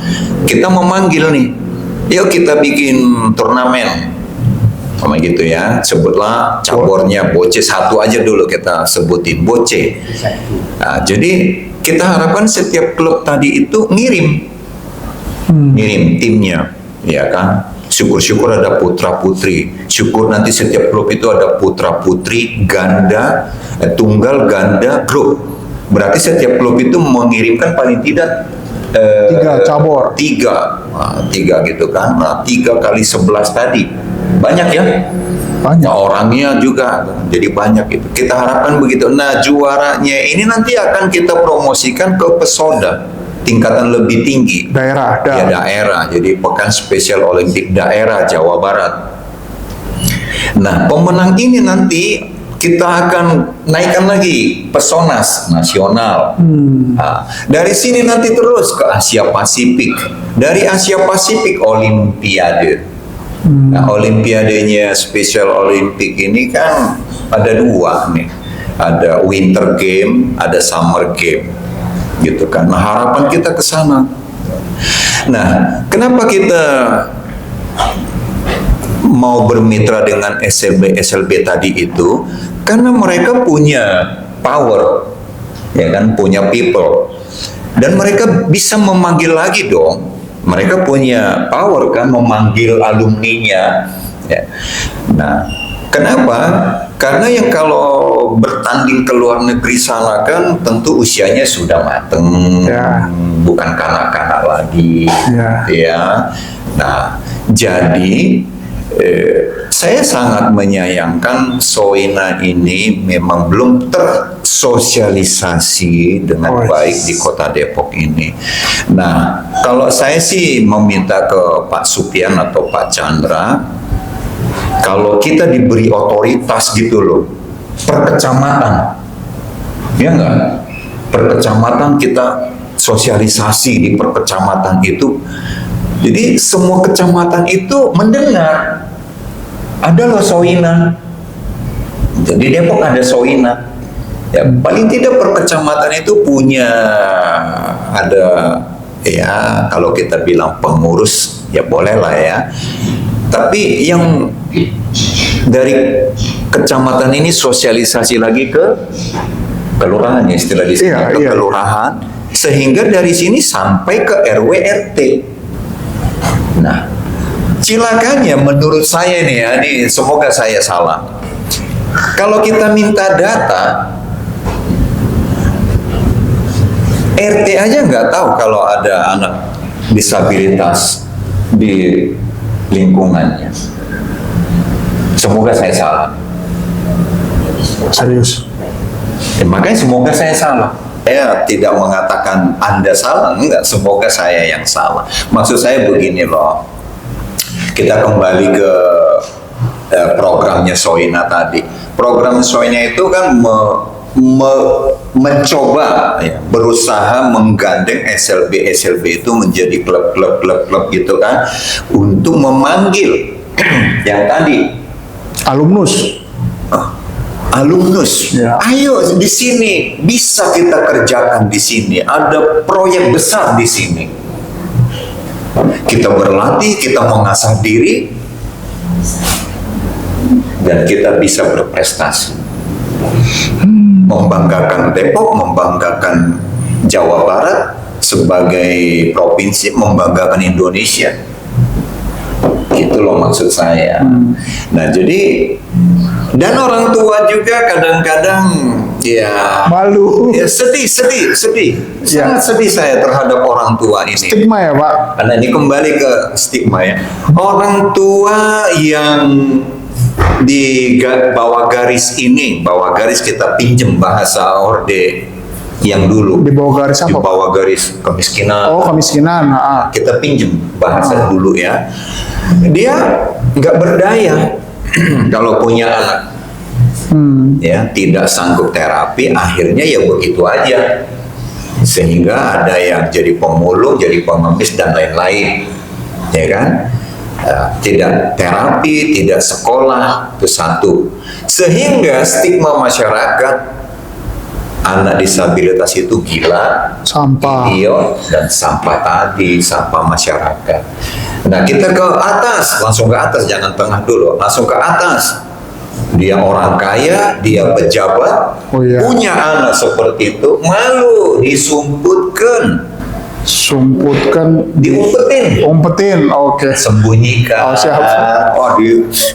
Kita memanggil nih, yuk kita bikin turnamen, sama gitu ya. Sebutlah cabornya Boce 1 aja dulu kita sebutin Boce. Nah, jadi kita harapkan setiap klub tadi itu ngirim timnya, ya kan. Syukur-syukur ada putra-putri. Syukur nanti setiap klub itu ada putra-putri, ganda, tunggal, ganda, grup. Berarti setiap klub itu mengirimkan paling tidak 3 cabur. 3 gitu kan. Nah, 3 kali 11 tadi. Banyak ya? Banyak. Nah, orangnya juga. Jadi banyak itu. Kita harapkan begitu. Nah, juaranya ini nanti akan kita promosikan ke Pesoda. Tingkatan lebih tinggi daerah. Jadi pekan Special Olympic daerah Jawa Barat. Nah, pemenang ini nanti kita akan naikkan lagi Pesonas nasional. Nah, dari sini nanti terus ke Asia Pasifik, dari Asia Pasifik Olimpiade. Nah, Olimpiadenya Special Olympic ini kan ada 2 nih, ada Winter Game, ada Summer Game. Gitu kan. Nah, harapan kita ke sana. Nah, kenapa kita mau bermitra dengan SLB tadi itu? Karena mereka punya power, ya kan, punya people. Dan mereka bisa memanggil lagi dong. Mereka punya power kan memanggil alumninya. Ya. Nah, kenapa? Karena yang kalau bertanding ke luar negeri sana kan tentu usianya sudah mateng, bukan kanak-kanak lagi, ya. Nah, jadi saya sangat menyayangkan Soina ini memang belum sosialisasi dengan baik di Kota Depok ini. Nah, kalau saya sih meminta ke Pak Supian atau Pak Chandra, kalau kita diberi otoritas gitu loh, per kecamatan, ya enggak? Per kecamatan kita sosialisasi di per kecamatan itu. Jadi semua kecamatan itu mendengar ada loh Soina. Jadi Depok ada Soina. Ya, paling tidak per kecamatan itu punya ada, ya kalau kita bilang pengurus ya boleh lah ya. Tapi yang dari kecamatan ini sosialisasi lagi ke kelurahan, ya istilah di sini, ke kelurahan, sehingga dari sini sampai ke RW RT. Nah, cilakanya menurut saya nih ya, ini semoga saya salah. Kalau kita minta data, RT aja nggak tahu kalau ada anak disabilitas di lingkungannya. Semoga saya salah. Serius? Ya, makanya semoga saya salah. Saya tidak mengatakan Anda salah, enggak. Semoga saya yang salah. Maksud saya begini loh. Kita kembali ke programnya Soina tadi. Program Soina itu kan mencoba ya, berusaha menggandeng SLB itu menjadi klub gitu kan, untuk memanggil yang tadi alumnus ya. Ayo di sini bisa kita kerjakan, di sini ada proyek besar, di sini kita berlatih, kita mengasah diri dan kita bisa berprestasi, membanggakan Depok, membanggakan Jawa Barat sebagai provinsi, membanggakan Indonesia. Gitu loh maksud saya. Nah, jadi dan orang tua juga kadang-kadang ya malu. Ya sedih. Sangat sedih saya terhadap orang tua ini. Stigma ya, Pak. Karena ini kembali ke stigma ya. Orang tua yang di bawah garis ini, bawah garis kita pinjem bahasa Orde yang dulu. Di bawah garis apa? Di bawah garis kemiskinan. Oh, kemiskinan. Kita pinjem bahasa dulu ya. Dia nggak berdaya kalau punya anak. Ya, tidak sanggup terapi, akhirnya ya begitu aja. Sehingga ada yang jadi pemulung, jadi pengemis dan lain-lain. Ya kan? Tidak terapi, tidak sekolah, itu satu. Sehingga stigma masyarakat anak disabilitas itu gila, sampah, idiot, dan sampah tadi, sampah masyarakat. Nah, kita ke atas, langsung ke atas, jangan tengah dulu, langsung ke atas. Dia orang kaya, dia pejabat, punya anak seperti itu, malu, disumputkan, diumpetin, oke. Sembunyikan.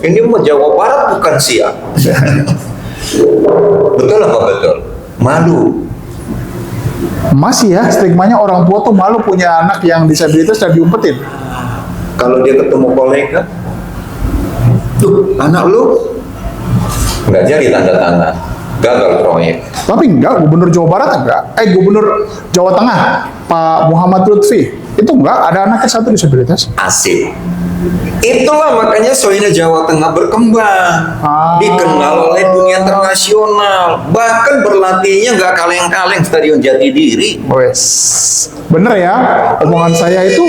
Ini mau Jawa Barat bukan siap. Betul apa betul? Malu. Masih ya, stigmanya orang tua tuh malu punya anak yang disabilitas dan diumpetin. Kalau dia ketemu kolega, tuh anak lu nggak jadi tanda tangan, gagal proyek. Tapi enggak, Gubernur Jawa Barat enggak. Gubernur Jawa Tengah, Pak Muhammad Lutfi, itu enggak, ada anaknya satu disabilitas. Asik. Itulah makanya Soina Jawa Tengah berkembang, dikenal oleh dunia internasional, bahkan berlatihnya nggak kaleng-kaleng Stadion Jatidiri. Bener ya, omongan saya itu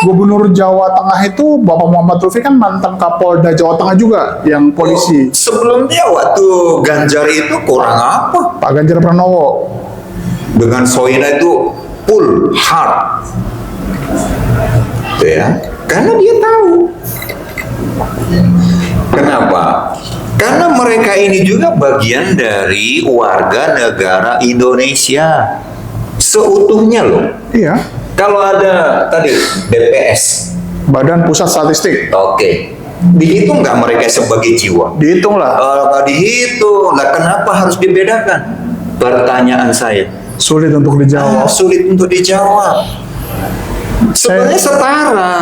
Gubernur Jawa Tengah itu Bapak Muhammad Lutfi kan mantan Kapolda Jawa Tengah juga, yang polisi. Sebelum dia waktu Ganjar itu kurang apa? Pak Ganjar Pranowo. Dengan Soina itu full hard, ya. Karena dia tahu. Kenapa? Karena mereka ini juga bagian dari warga negara Indonesia seutuhnya loh. Iya. Kalau ada tadi BPS, Badan Pusat Statistik. Oke. Dihitung nggak mereka sebagai jiwa? Dihitung lah. Kalau dihitung, lah kenapa harus dibedakan? Pertanyaan saya. Sulit untuk dijawab. Sulit untuk dijawab. Sebenarnya setara.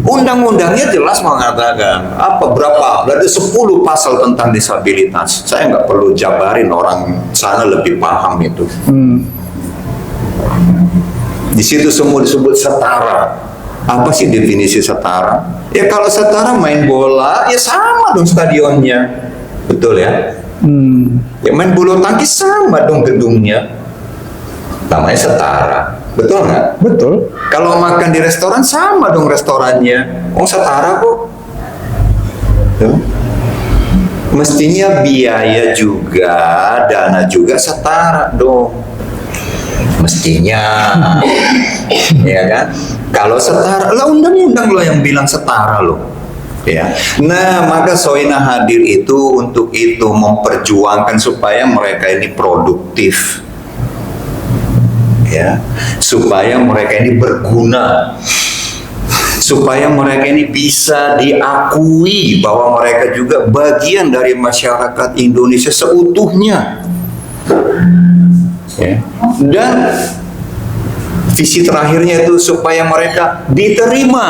Undang-undangnya jelas mengatakan berapa? Berarti 10 pasal tentang disabilitas. Saya nggak perlu jabarin, orang sana lebih paham itu. Di situ semua disebut setara. Apa sih definisi setara? Ya kalau setara main bola, ya sama dong stadionnya, betul ya? Ya main bulu tangkis sama dong gedungnya, namanya setara. Betul nggak? Betul. Kalau makan di restoran sama dong restorannya. Oh setara kok. Tuh. Mestinya biaya juga, dana juga setara dong. Mestinya, ya kan? Kalau setara, lah undang-undang lo yang bilang setara lo. Ya. Nah, maka Soina hadir itu untuk itu, memperjuangkan supaya mereka ini produktif. Ya, supaya mereka ini berguna, supaya mereka ini bisa diakui bahwa mereka juga bagian dari masyarakat Indonesia seutuhnya. Ya. Dan visi terakhirnya itu supaya mereka diterima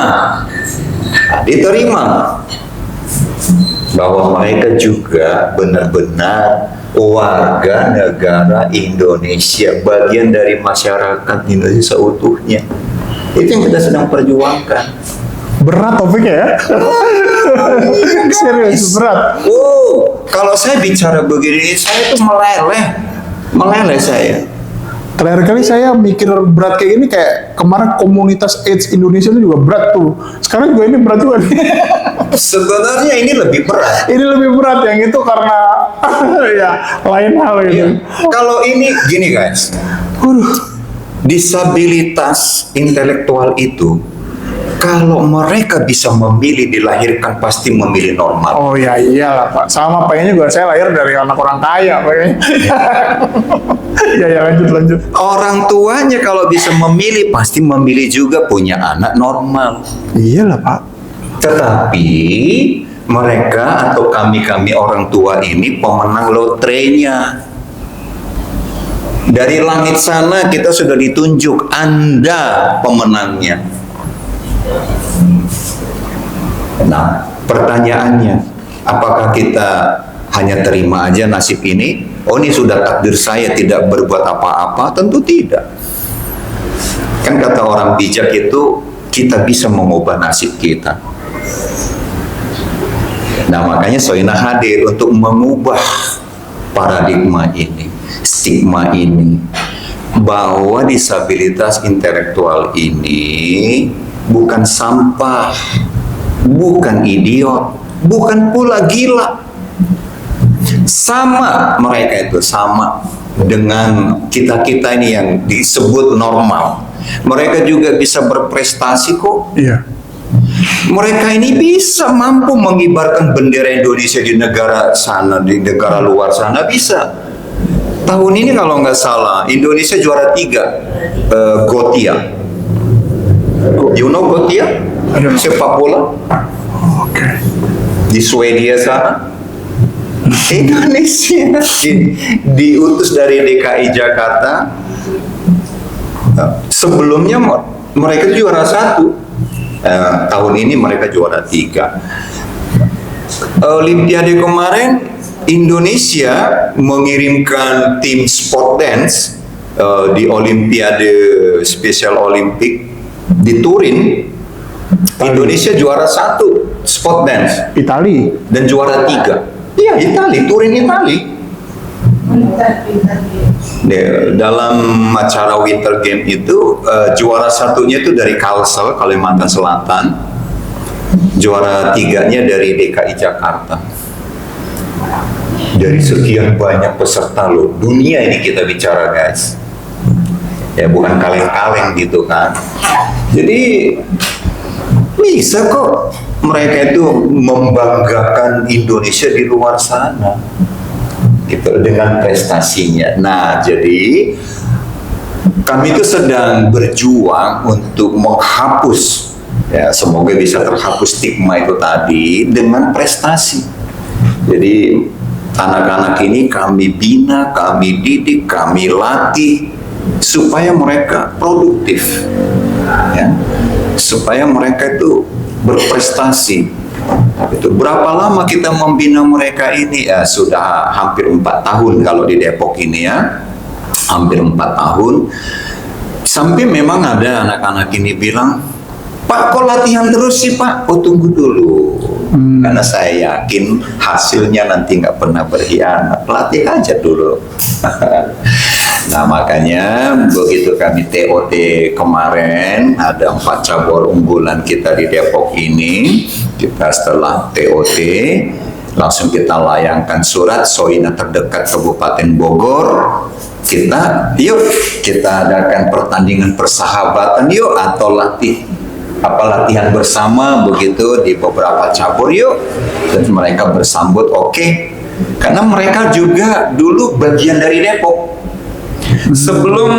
bahwa mereka juga benar-benar warga negara Indonesia, bagian dari masyarakat Indonesia seutuhnya. Itu yang kita sedang perjuangkan. Berat topiknya ya. Serius, berat. Oh, kalau saya bicara begini, saya tuh meleleh saya. Terakhir kali saya mikir berat kayak gini, kayak kemarin komunitas AIDS Indonesia itu juga berat tuh. Sekarang juga ini berat juga nih. Sebenarnya ini lebih berat. Ini lebih berat, yang itu karena ya lain hal gitu. Ya. Kalau ini gini guys, disabilitas intelektual itu, kalau mereka bisa memilih dilahirkan pasti memilih normal. Oh ya iyalah Pak, sama pengennya juga saya lahir dari anak orang kaya pengennya. Ya lanjut. Orang tuanya kalau bisa memilih pasti memilih juga punya anak normal. Iyalah Pak. Tetapi mereka atau kami orang tua ini pemenang lotrenya. Dari langit sana kita sudah ditunjuk, Anda pemenangnya. Nah, pertanyaannya, apakah kita hanya terima aja nasib ini? Oh, ini sudah takdir saya, tidak berbuat apa-apa? Tentu tidak. Kan kata orang bijak itu, kita bisa mengubah nasib kita. Nah, makanya Soina hadir untuk mengubah paradigma ini, stigma ini, bahwa disabilitas intelektual ini bukan sampah, bukan idiot, bukan pula gila. Sama mereka itu, sama dengan kita-kita ini yang disebut normal. Mereka juga bisa berprestasi kok. Iya. Mereka ini bisa mampu mengibarkan bendera Indonesia di negara sana, di negara luar sana bisa. Tahun ini kalau nggak salah, Indonesia juara 3 Gotia. You know Gotia? Sepak bola. Oke. Di Swedia sana. Indonesia diutus dari DKI Jakarta. Sebelumnya mereka juara 1. Tahun ini mereka juara 3. Olimpiade kemarin Indonesia mengirimkan tim sport dance di Olimpiade Special Olympic di Turin. Indonesia juara 1 sport dance. Itali. Dan juara 3. Iya, Itali, Turin Itali. Dalam acara Winter Game itu juara 1-nya itu dari Kalsel, Kalimantan Selatan. Juara 3-nya dari DKI Jakarta. Dari sekian banyak peserta loh, dunia ini kita bicara guys. Ya bukan kaleng-kaleng gitu kan. Jadi bisa kok mereka itu membanggakan Indonesia di luar sana gitu dengan prestasinya. Nah, jadi kami itu sedang berjuang untuk menghapus, ya semoga bisa terhapus stigma itu tadi dengan prestasi. Jadi anak-anak ini kami bina, kami didik, kami latih supaya mereka produktif. ya, supaya mereka itu berprestasi. Itu berapa lama kita membina mereka ini? Ya sudah hampir 4 tahun kalau di Depok ini ya, hampir 4 tahun. Sampai memang ada anak-anak ini bilang, Pak, kok latihan terus sih Pak? Oh, tunggu dulu. Karena saya yakin hasilnya nanti nggak pernah berkhianat. Latih aja dulu. Nah, makanya begitu kami TOT kemarin, ada 4 cabur unggulan kita di Depok ini. Kita setelah TOT, langsung kita layangkan surat Soina terdekat Kabupaten Bogor. Yuk kita adakan pertandingan persahabatan yuk, atau latihan bersama begitu di beberapa cabur yuk. Dan mereka bersambut oke. Karena mereka juga dulu bagian dari Depok. Sebelum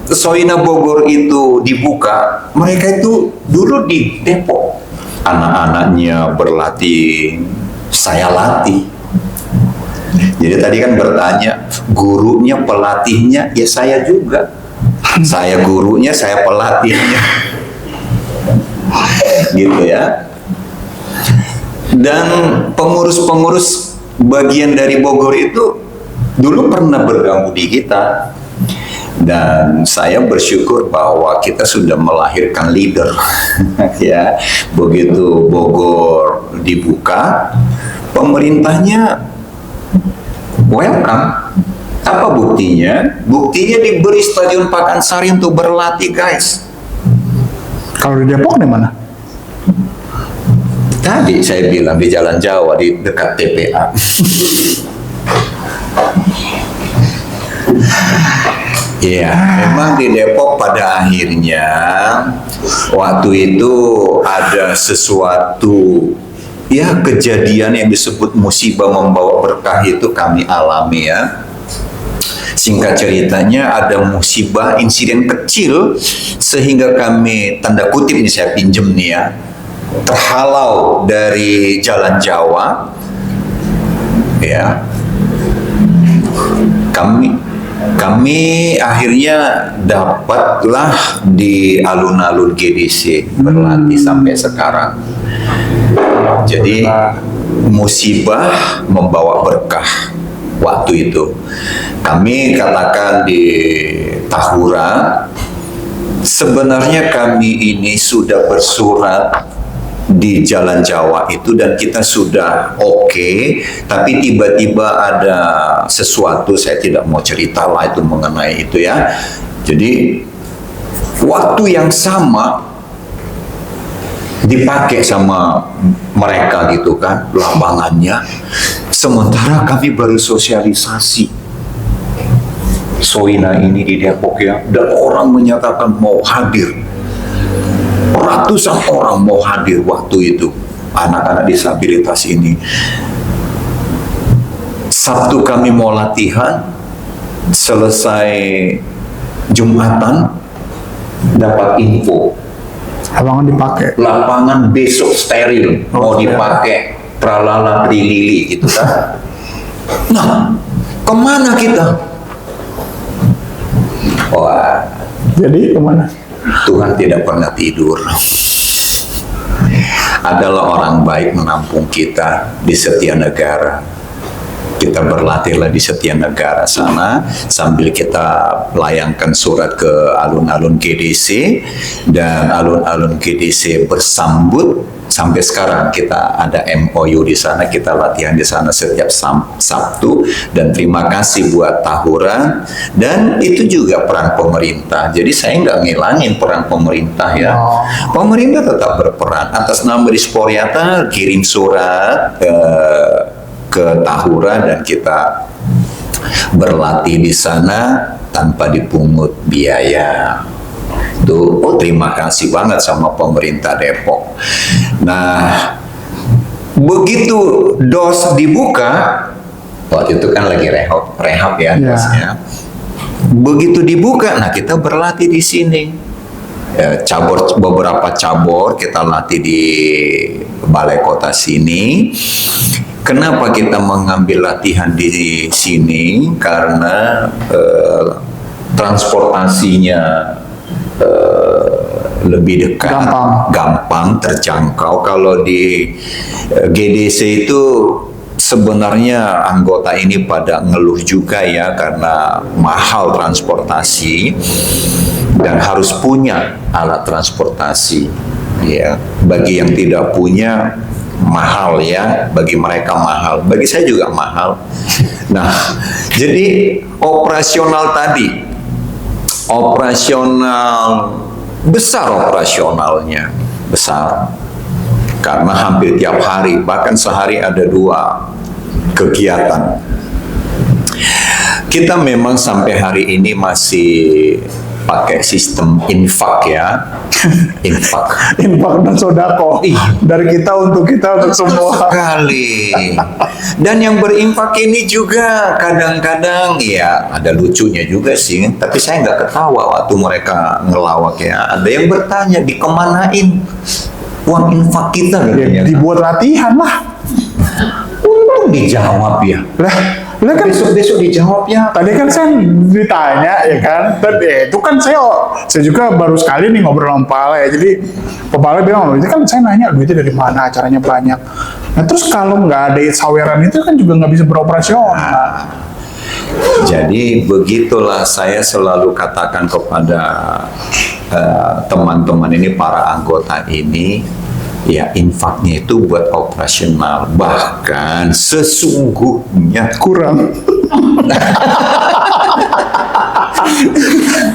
Soina Bogor itu dibuka, mereka itu dulu di Depok. Anak-anaknya berlatih, saya latih. Jadi tadi kan bertanya, gurunya, pelatihnya, ya saya juga. Saya gurunya, saya pelatihnya. Gitu ya. Dan pengurus-pengurus bagian dari Bogor itu dulu pernah bergabung di kita. Dan saya bersyukur bahwa kita sudah melahirkan leader. Ya, begitu Bogor dibuka, pemerintahnya welcome. Apa buktinya? Buktinya diberi Stadion Pakansari untuk berlatih, guys. Kalau di Depok di mana? Tadi saya bilang di Jalan Jawa, di dekat TPA. Ya, memang di Depok pada akhirnya waktu itu ada sesuatu, ya, kejadian yang disebut musibah membawa berkah itu kami alami ya. Singkat ceritanya ada musibah, insiden kecil sehingga kami, tanda kutip ini saya pinjem nih ya, terhalau dari Jalan Jawa. Ya. Kami akhirnya dapatlah di alun-alun GDC berlatih sampai sekarang. Jadi musibah membawa berkah waktu itu. Kami katakan di Tahura, sebenarnya kami ini sudah bersurat di Jalan Jawa itu dan kita sudah oke, tapi tiba-tiba ada sesuatu, saya tidak mau cerita lah itu mengenai itu ya. Jadi waktu yang sama dipakai sama mereka gitu kan lapangannya, sementara kami baru sosialisasi Soina ini di Depok ya, dan orang menyatakan mau hadir. Ratusan orang mau hadir waktu itu, anak-anak disabilitas ini. Sabtu kami mau latihan, selesai Jumatan dapat info Lapangan dipakai. lapangan besok steril, mau dipakai, tralala trilili gitu kan. Nah, kemana kita? Wah, Jadi kemana? Tuhan tidak pernah tidur. Adalah orang baik menampung kita di Setianegara. Kita berlatihlah di Setianegara sana sambil kita layangkan surat ke alun-alun GDC, dan alun-alun GDC bersambut. Sampai sekarang kita ada MOU di sana, kita latihan di sana setiap Sabtu, dan terima kasih buat Tahura, dan itu juga peran pemerintah. Jadi saya nggak ngilangin peran pemerintah ya. Pemerintah tetap berperan. Atas nama Disporiata kirim surat ke Tahura dan kita berlatih di sana tanpa dipungut biaya. Tuh, oh terima kasih banget sama pemerintah Depok. Nah, begitu DOS dibuka, waktu itu kan lagi rehab ya DOS-nya. Begitu dibuka, nah kita berlatih di sini. Beberapa cabur kita latih di balai kota sini. Kenapa kita mengambil latihan di sini? Karena transportasinya lebih dekat, gampang terjangkau. Kalau di GDC itu sebenarnya anggota ini pada ngeluh juga ya, karena mahal transportasi dan harus punya alat transportasi. Ya, bagi yang tidak punya mahal ya, bagi mereka mahal, bagi saya juga mahal. Nah, jadi operasional tadi, besar operasionalnya, besar. Karena hampir tiap hari, bahkan sehari ada 2 kegiatan. Kita memang sampai hari ini masih pakai sistem infak ya. Infak dan sodako. Dari kita untuk semua. Sekali. Dan yang berinfak ini juga kadang-kadang ya ada lucunya juga sih. Tapi saya nggak ketawa waktu mereka ngelawak ya. Ada yang bertanya, dikemanain uang infak kita? Ya, dibuat latihan lah. Untung dijawab ya. Lah kan besok dijawab ya. Tadi kan saya ditanya ya kan, tadi itu kan saya juga baru sekali nih ngobrol sama Pak Ale ya. Jadi Pak Ale bilang, itu kan saya nanya duitnya dari mana, acaranya banyak. Nah terus kalau nggak ada saweran itu kan juga nggak bisa beroperasional. Jadi begitulah saya selalu katakan kepada teman-teman ini, para anggota ini, ya infaknya itu buat operasional, bahkan sesungguhnya kurang.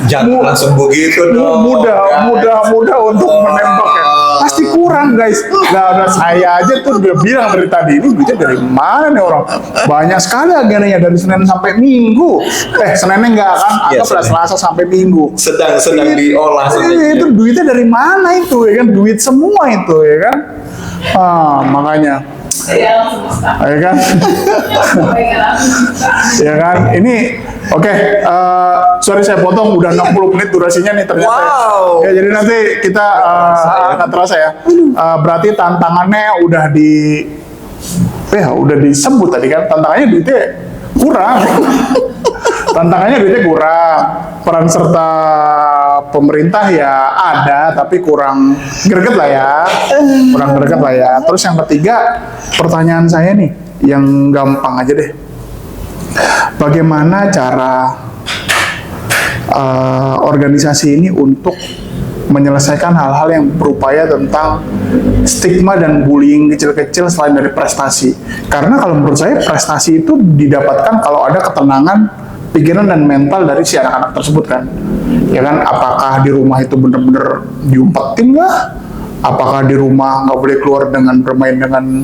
Jangan langsung begitu dong. Mudah untuk menembak ya. Pasti kurang guys. Nah, saya aja tuh udah bilang dari tadi, ini duitnya dari mana nih orang? Banyak sekali agennya dari Senin sampai Minggu. Seninnya enggak kan? Anggaplah Selasa sampai Minggu. Sedang diolah. Itu duitnya dari mana itu ya kan? Duit semua itu ya kan? Makanya. Ya kan? Ya kan? Ini oke, sorry saya potong, udah 60 menit durasinya nih ternyata. Wow. Ya, jadi nanti kita nggak terasa ya. Berarti tantangannya udah disebut tadi kan, tantangannya duitnya kurang. Tantangannya duitnya kurang. Peran serta pemerintah ya ada, tapi kurang greget lah ya. Terus yang ketiga, pertanyaan saya nih, yang gampang aja deh. Bagaimana cara organisasi ini untuk menyelesaikan hal-hal yang berupaya tentang stigma dan bullying kecil-kecil selain dari prestasi? Karena kalau menurut saya prestasi itu didapatkan kalau ada ketenangan pikiran dan mental dari si anak-anak tersebut kan. Ya kan, apakah di rumah itu bener-bener diumpetin lah? Apakah di rumah nggak boleh keluar dengan bermain dengan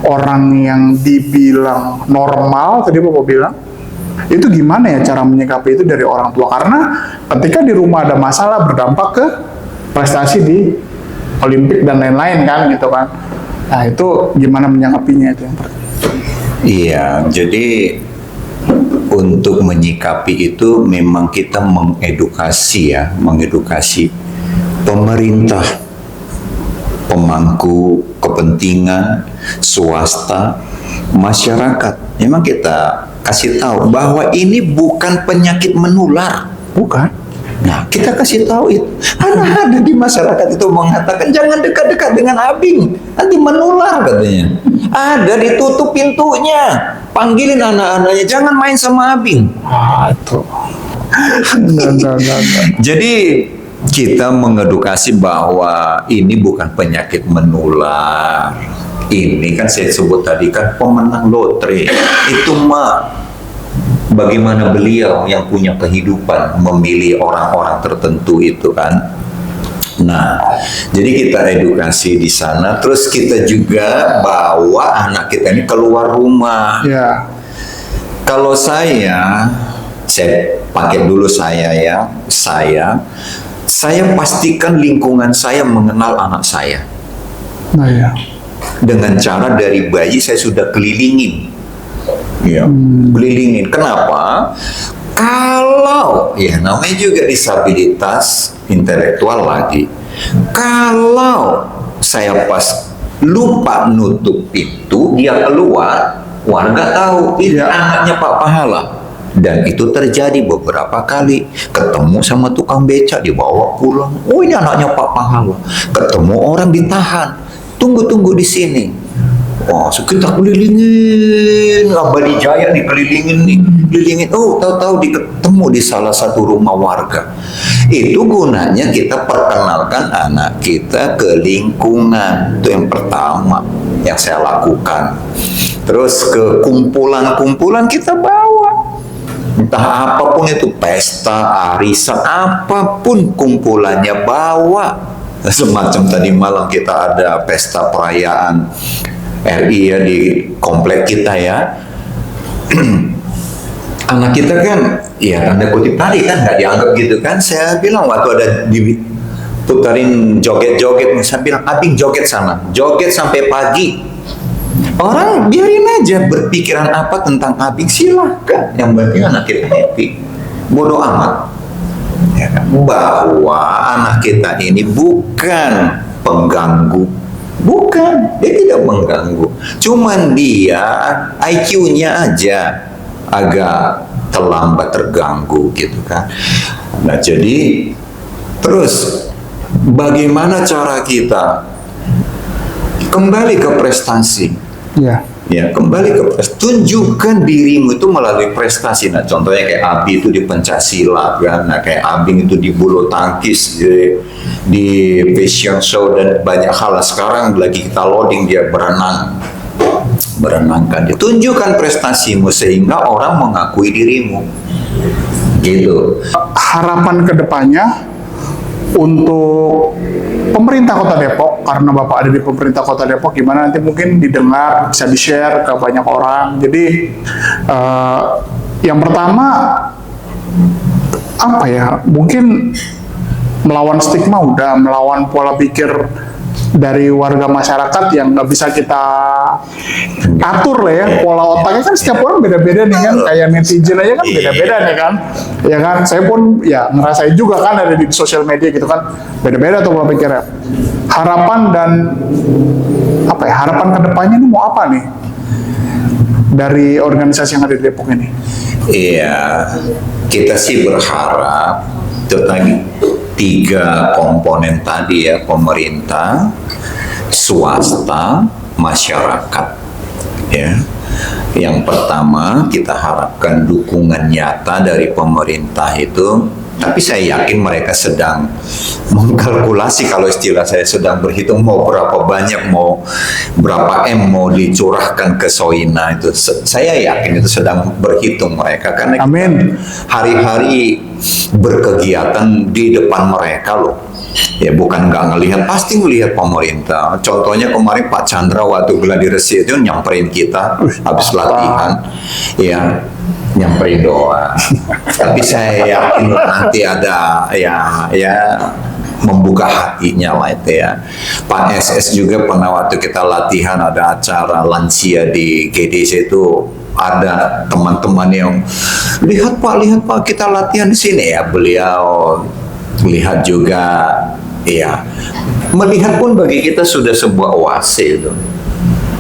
orang yang dibilang normal, tadi Bapak bilang? Itu gimana ya cara menyikapi itu dari orang tua? Karena ketika di rumah ada masalah berdampak ke prestasi di Olimpik dan lain-lain kan gitu kan. Nah itu gimana menyikapinya itu yang pertama? Iya, jadi untuk menyikapi itu memang kita mengedukasi pemerintah, pemangku kepentingan, swasta, masyarakat. Memang kita kasih tahu bahwa ini bukan penyakit menular. Bukan. Nah, kita kasih tahu itu. Ada di masyarakat itu mengatakan jangan dekat-dekat dengan Abing, nanti menular katanya. Ada, ditutup pintunya. Panggilin anak-anaknya, jangan main sama Abing. Itu. Jadi kita mengedukasi bahwa ini bukan penyakit menular. Ini kan saya sebut tadi kan pemenang lotre. Itu mah bagaimana beliau yang punya kehidupan memilih orang-orang tertentu itu kan. Nah, jadi kita edukasi di sana, terus kita juga bawa anak kita ini keluar rumah. Ya. Kalau saya pakai dulu saya ya, saya pastikan lingkungan saya mengenal anak saya. Nah ya. Dengan cara dari bayi saya sudah kelilingin. Ya, kelilingin. Kenapa? Kalau ya namanya juga disabilitas intelektual lagi. Kalau saya pas lupa nutup itu, dia keluar, warga tahu itu anaknya Pak Pahala. Dan itu terjadi beberapa kali. Ketemu sama tukang becak, dibawa pulang. Oh, ini anaknya Pak Pahala. Ketemu orang ditahan. Tunggu di sini. Wah, kita kelilingin, Abadi Jaya dikelilingin nih, kelilingin. Oh, tahu-tahu ketemu di salah satu rumah warga. Itu gunanya kita perkenalkan anak kita ke lingkungan. Itu yang pertama yang saya lakukan. Terus ke kumpulan-kumpulan kita bawa. Entah apapun itu, pesta, arisan, apapun kumpulannya bawa. Semacam tadi malam kita ada pesta perayaan RI ya di komplek kita ya. Anak kita kan, ya tanda kutip tadi kan nggak dianggap gitu kan. Saya bilang waktu ada diputarin joget-joget, saya bilang, Abing joget sana, joget sampai pagi. Orang biarin aja berpikiran apa tentang Abing, silahkan. Yang penting anak kita happy, bodoh amat. Ya kan? Bahwa anak kita ini bukan pengganggu, bukan, dia tidak mengganggu, cuman dia IQ-nya aja agak terlambat, terganggu gitu kan. Nah jadi terus bagaimana cara kita kembali ke prestasi? Ya, kembali ke prestasi. Tunjukkan dirimu itu melalui prestasi. Nah, contohnya kayak Abi itu di pencaksilat kan. Nah, kayak Abing itu di bulu tangkis, di fashion show dan banyak hal. Sekarang lagi kita loading dia berenang kan. Tunjukkan prestasimu sehingga orang mengakui dirimu. Gitu. Harapan kedepannya untuk pemerintah Kota Depok, karena Bapak ada di pemerintah Kota Depok, gimana nanti mungkin didengar, bisa di-share ke banyak orang. Jadi yang pertama apa ya, mungkin melawan stigma udah, melawan pola pikir dari warga masyarakat yang nggak bisa kita atur lah ya, pola otaknya kan setiap orang beda-beda nih kan, kayak netizen aja kan beda-beda nih kan, ya kan, saya pun ya ngerasain juga kan ada di sosial media gitu kan, beda-beda tuh pola pikirnya. Harapan dan apa ya, harapan kedepannya ini mau apa nih dari organisasi yang ada di Depok ini? Iya, kita sih berharap itu tadi 3 komponen tadi ya, pemerintah, swasta, masyarakat. Ya, yang pertama kita harapkan dukungan nyata dari pemerintah itu. Tapi saya yakin mereka sedang mengkalkulasi, kalau istilah saya sedang berhitung mau berapa banyak, mau berapa mau dicurahkan ke Soina itu. Saya yakin itu sedang berhitung mereka, karena Amin. Hari-hari berkegiatan di depan mereka loh. Ya bukan nggak ngelihat, pasti ngelihat pemerintah. Contohnya kemarin Pak Chandra waktu gladi resi itu nyamperin kita habis latihan, ya nyamperin doang. Tapi saya yakin nanti ada ya membuka hatinya lah itu ya. Pak SS juga pernah waktu kita latihan ada acara lansia di GDC itu, ada teman-teman yang lihat Pak kita latihan di sini ya, beliau melihat juga, ya melihat pun bagi kita sudah sebuah oase itu,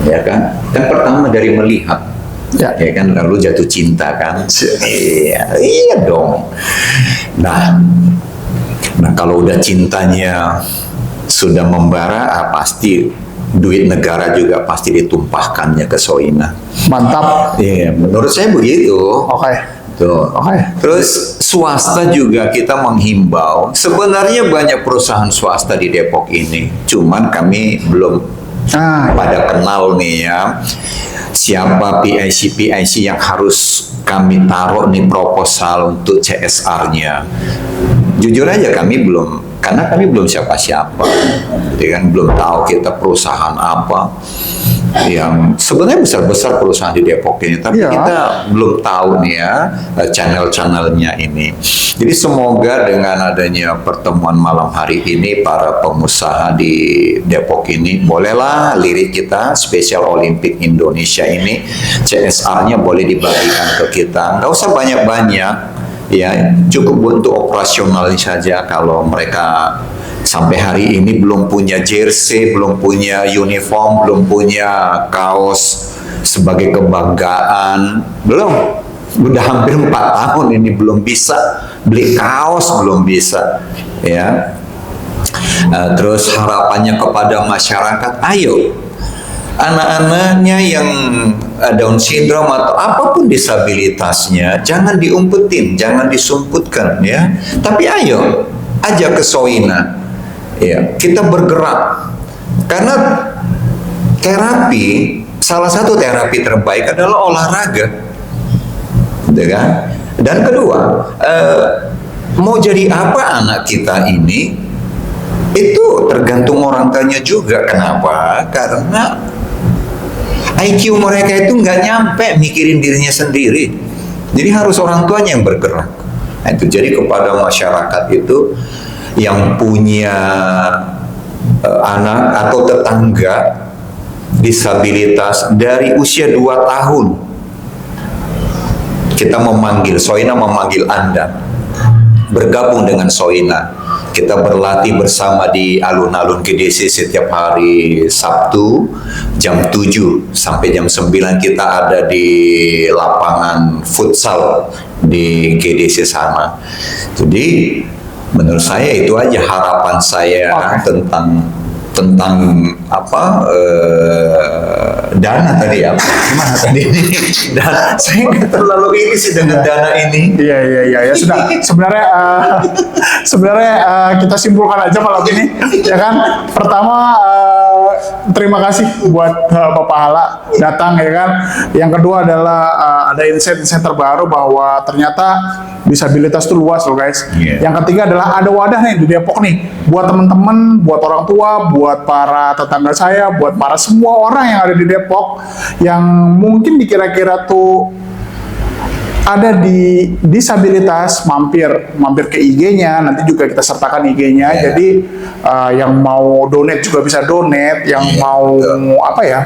ya kan. Yang pertama dari melihat, ya kan, lalu jatuh cinta kan, iya dong. Nah kalau udah cintanya sudah membara, pasti duit negara juga pasti ditumpahkannya ke Soina. Mantap. Iya, menurut saya begitu. Oke. Terus swasta juga kita menghimbau. Sebenarnya banyak perusahaan swasta di Depok ini, cuman kami belum pada kenal nih ya, siapa PIC yang harus kami taruh nih proposal untuk CSR-nya. Jujur aja kami belum, karena kami belum siapa-siapa, jadi kan belum tahu kita perusahaan apa yang sebenarnya besar-besar perusahaan di Depok ini, tapi kita belum tahu nih ya channel-channelnya ini. Jadi semoga dengan adanya pertemuan malam hari ini, para pengusaha di Depok ini bolehlah lirik kita spesial Olimpik Indonesia ini, CSR-nya boleh dibagikan ke kita, nggak usah banyak-banyak ya, cukup untuk operasional saja. Kalau mereka sampai hari ini belum punya jersey, belum punya uniform, belum punya kaos sebagai kebanggaan, belum. Udah hampir 4 tahun ini belum bisa beli kaos, belum bisa, ya. Terus harapannya kepada masyarakat, ayo anak-anaknya yang Down syndrome atau apapun disabilitasnya jangan diumpetin, jangan disumputkan, ya. Tapi ayo ajak ke Soina, ya. Kita bergerak karena terapi, salah satu terapi terbaik adalah olahraga, gitu kan? Dan kedua, mau jadi apa anak kita ini itu tergantung orang tuanya juga. Kenapa? Karena IQ mereka itu nggak nyampe mikirin dirinya sendiri. Jadi harus orang tuanya yang bergerak. Nah, itu jadi kepada masyarakat itu yang punya anak atau tetangga disabilitas dari usia 2 tahun, kita memanggil, Soina memanggil Anda bergabung dengan Soina. Kita berlatih bersama di alun-alun GDC setiap hari Sabtu jam 7 sampai jam 9 kita ada di lapangan futsal di GDC sana. Jadi menurut saya itu aja harapan saya tentang apa, dana tadi ya, gimana tadi ini? Dan saya nggak terlalu ini sih dengan dana ini. Iya ya sudah. Sebenarnya kita simpulkan aja malam ini, ya kan. Pertama, terima kasih buat Bapak Hala datang, ya kan. Yang kedua adalah ada insight terbaru bahwa ternyata disabilitas itu luas loh, guys. Yeah. Yang ketiga adalah ada wadah nih di Depok nih buat teman-teman, buat orang tua, buat para tetangga saya, buat para semua orang yang ada di Depok yang mungkin dikira-kira tuh ada di disabilitas, mampir ke IG-nya, nanti juga kita sertakan IG-nya. Yeah. Jadi yang mau donate juga bisa donate, yang mau apa ya,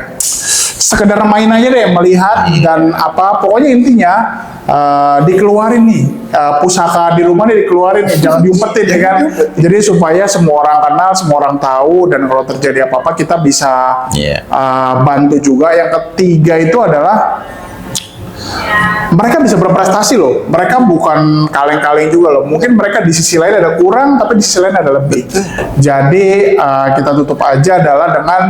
sekedar main aja deh, melihat dan apa, pokoknya intinya dikeluarin nih, pusaka di rumah nih dikeluarin nih, jangan diumpetin, ya kan. Jadi supaya semua orang kenal, semua orang tahu, dan kalau terjadi apa-apa kita bisa bantu juga. Yang ketiga itu adalah mereka bisa berprestasi loh. Mereka bukan kaleng-kaleng juga loh. Mungkin mereka di sisi lain ada kurang, tapi di sisi lain ada lebih. Jadi kita tutup aja adalah dengan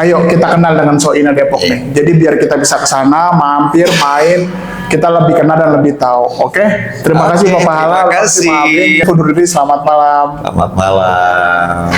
ayo kita kenal dengan Soina Depok nih. Jadi biar kita bisa ke sana, mampir, main, kita lebih kenal dan lebih tahu. Oke? Terima kasih Bapak Hala. Terima kasih. Undur diri, selamat malam. Selamat malam.